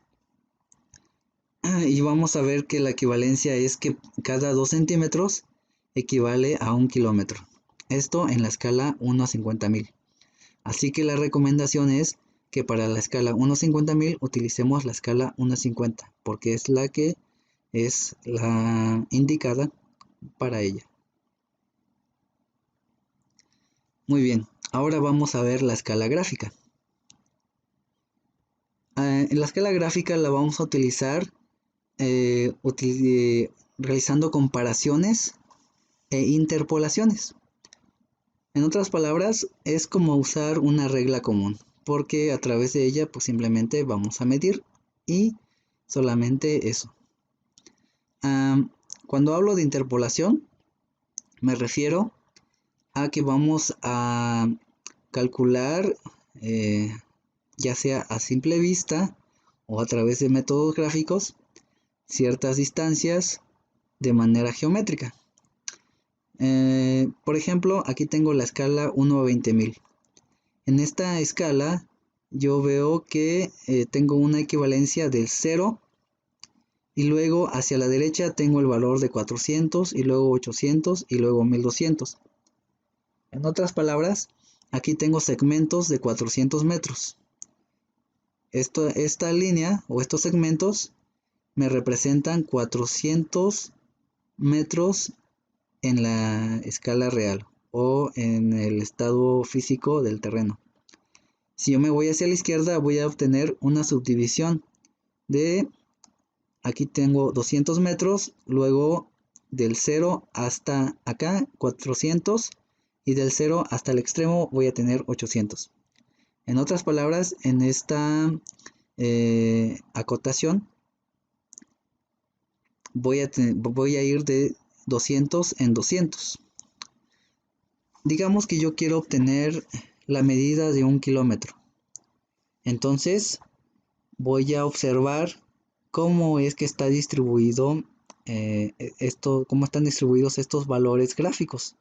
Y vamos a ver que la equivalencia es que cada 2 centímetros equivale a 1 kilómetro. Esto en la escala 1 a 50.000. Así que la recomendación es que para la escala 1 a 50.000 utilicemos la escala 1 a 50, porque es la que es la indicada para ella. Muy bien, ahora vamos a ver la escala gráfica. En la escala gráfica la vamos a utilizar realizando comparaciones e interpolaciones. En otras palabras, es como usar una regla común, porque a través de ella pues simplemente vamos a medir y solamente eso. Cuando hablo de interpolación, me refiero a que vamos a calcular, ya sea a simple vista o a través de métodos gráficos, ciertas distancias de manera geométrica. Por ejemplo, aquí tengo la escala 1 a 20.000. En esta escala yo veo que tengo una equivalencia del 0 y luego hacia la derecha tengo el valor de 400 y luego 800 y luego 1200. En otras palabras, aquí tengo segmentos de 400 metros. Esta línea o estos segmentos me representan 400 metros en la escala real o en el estado físico del terreno. Si yo me voy hacia la izquierda, voy a obtener una subdivisión de, aquí tengo 200 metros, luego del 0 hasta acá 400 y del 0 hasta el extremo voy a tener 800. En otras palabras, en esta acotación voy a ir de 200 en 200. Digamos que yo quiero obtener la medida de 1 kilómetro. Entonces voy a observar cómo es que está distribuido cómo están distribuidos estos valores gráficos.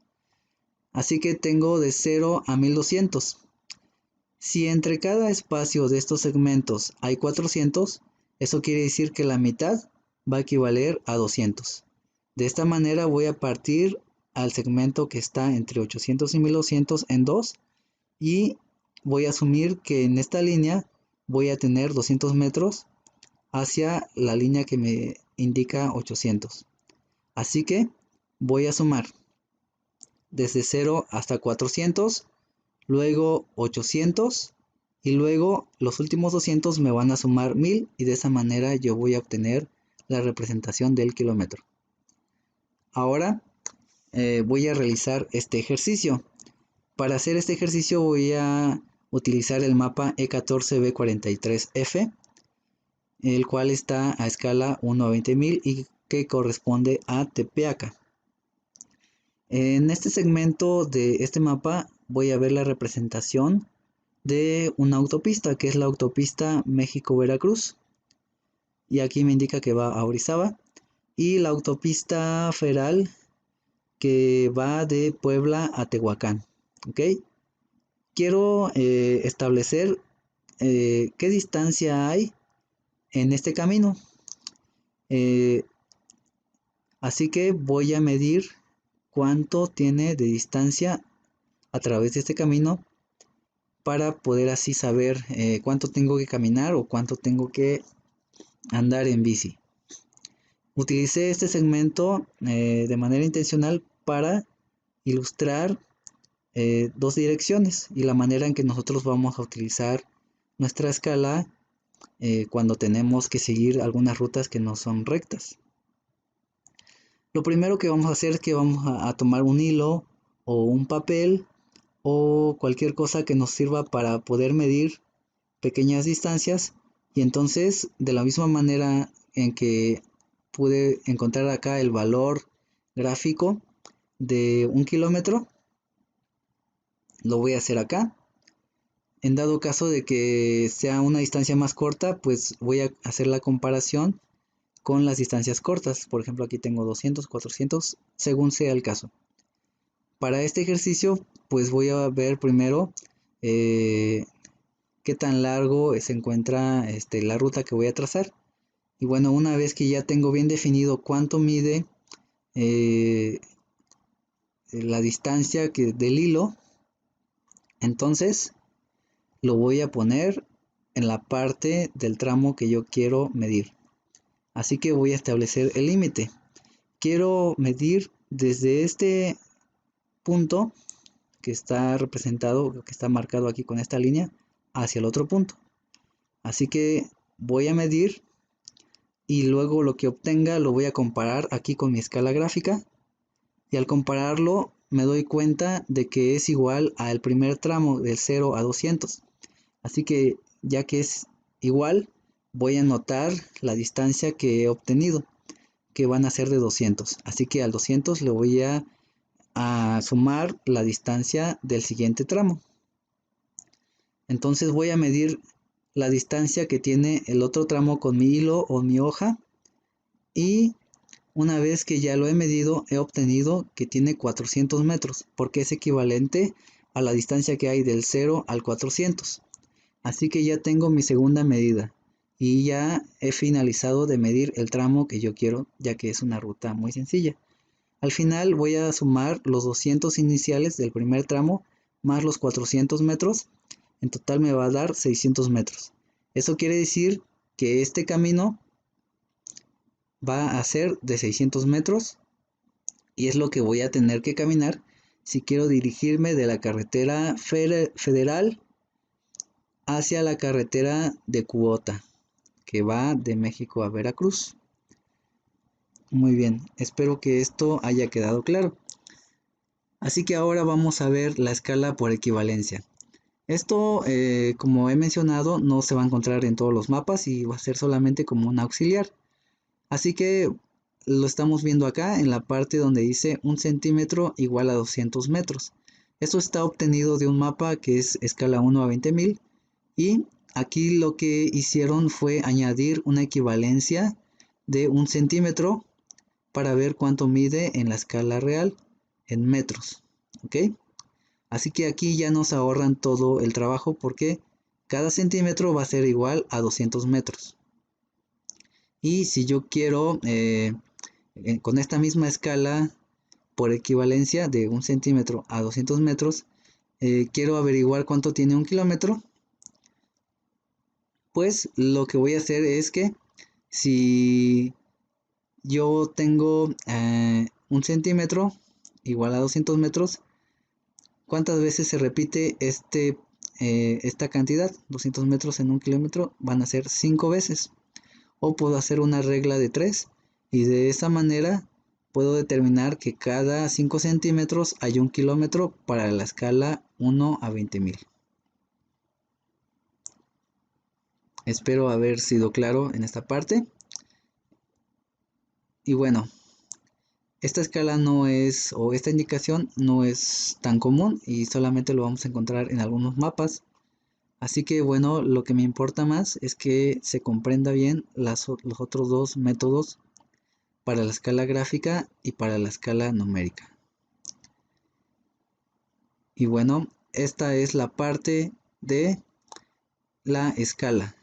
Así que tengo de 0 a 1200. Si entre cada espacio de estos segmentos hay 400, eso quiere decir que la mitad va a equivaler a 200. De esta manera voy a partir al segmento que está entre 800 y 1200 en 2 y voy a asumir que en esta línea voy a tener 200 metros hacia la línea que me indica 800. Así que voy a sumar desde 0 hasta 400, luego 800 y luego los últimos 200 me van a sumar 1000 y de esa manera yo voy a obtener la representación del kilómetro. Ahora voy a realizar este ejercicio. Para hacer este ejercicio voy a utilizar el mapa E14B43F, el cual está a escala 1 a 20.000 y que corresponde a Tepeaca. En este segmento de este mapa voy a ver la representación de una autopista, que es la autopista México-Veracruz. Y aquí me indica que va a Orizaba. Y la autopista federal que va de Puebla a Tehuacán. ¿Ok? Quiero establecer qué distancia hay en este camino. Así que voy a medir cuánto tiene de distancia a través de este camino para poder así saber cuánto tengo que caminar o cuánto tengo que andar en bici. Utilicé este segmento de manera intencional para ilustrar dos direcciones y la manera en que nosotros vamos a utilizar nuestra escala cuando tenemos que seguir algunas rutas que no son rectas. Lo primero que vamos a hacer es que vamos a tomar un hilo o un papel o cualquier cosa que nos sirva para poder medir pequeñas distancias, y entonces de la misma manera en que pude encontrar acá el valor gráfico de 1 kilómetro, lo voy a hacer acá. En dado caso de que sea una distancia más corta, pues voy a hacer la comparación con las distancias cortas. Por ejemplo, aquí tengo 200, 400, según sea el caso. Para este ejercicio, pues voy a ver primero eh, qué tan largo se encuentra la ruta que voy a trazar. Y bueno, una vez que ya tengo bien definido cuánto mide eh, la distancia del hilo, entonces lo voy a poner en la parte del tramo que yo quiero medir. Así que voy a establecer el límite. Quiero medir desde este punto que está representado, que está marcado aquí con esta línea, hacia el otro punto. Así que voy a medir y luego lo que obtenga lo voy a comparar aquí con mi escala gráfica, y al compararlo me doy cuenta de que es igual al primer tramo del 0 a 200. Así que ya que es igual, voy a anotar la distancia que he obtenido, que van a ser de 200. Así que al 200 le voy a sumar la distancia del siguiente tramo. Entonces voy a medir la distancia que tiene el otro tramo con mi hilo o mi hoja, y una vez que ya lo he medido, he obtenido que tiene 400 metros, porque es equivalente a la distancia que hay del 0 al 400. Así que ya tengo mi segunda medida y ya he finalizado de medir el tramo que yo quiero, ya que es una ruta muy sencilla. Al final voy a sumar los 200 iniciales del primer tramo más los 400 metros. En total me va a dar 600 metros. Eso quiere decir que este camino va a ser de 600 metros, y es lo que voy a tener que caminar si quiero dirigirme de la carretera federal hacia la carretera de Cuota, que va de México a Veracruz. Muy bien, espero que esto haya quedado claro. Así que ahora vamos a ver la escala por equivalencia. Esto, como he mencionado, no se va a encontrar en todos los mapas y va a ser solamente como un auxiliar. Así que lo estamos viendo acá en la parte donde dice 1 centímetro igual a 200 metros. Esto está obtenido de un mapa que es escala 1 a 20.000, y aquí lo que hicieron fue añadir una equivalencia de 1 centímetro para ver cuánto mide en la escala real en metros. ¿Ok? Así que aquí ya nos ahorran todo el trabajo, porque cada centímetro va a ser igual a 200 metros. Y si yo quiero, con esta misma escala por equivalencia de 1 centímetro a 200 metros, quiero averiguar cuánto tiene 1 kilómetro, pues lo que voy a hacer es que si yo tengo 1 centímetro igual a 200 metros, ¿cuántas veces se repite esta cantidad? 200 metros en 1 kilómetro van a ser 5 veces. O puedo hacer una regla de 3, y de esa manera puedo determinar que cada 5 centímetros hay 1 kilómetro para la escala 1 a 20.000. Espero haber sido claro en esta parte. Y bueno, esta escala no es, o esta indicación no es tan común, y solamente lo vamos a encontrar en algunos mapas. Así que bueno, lo que me importa más es que se comprenda bien los otros dos métodos, para la escala gráfica y para la escala numérica. Y bueno, esta es la parte de la escala.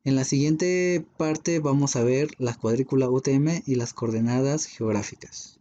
En la siguiente parte vamos a ver la cuadrícula UTM y las coordenadas geográficas.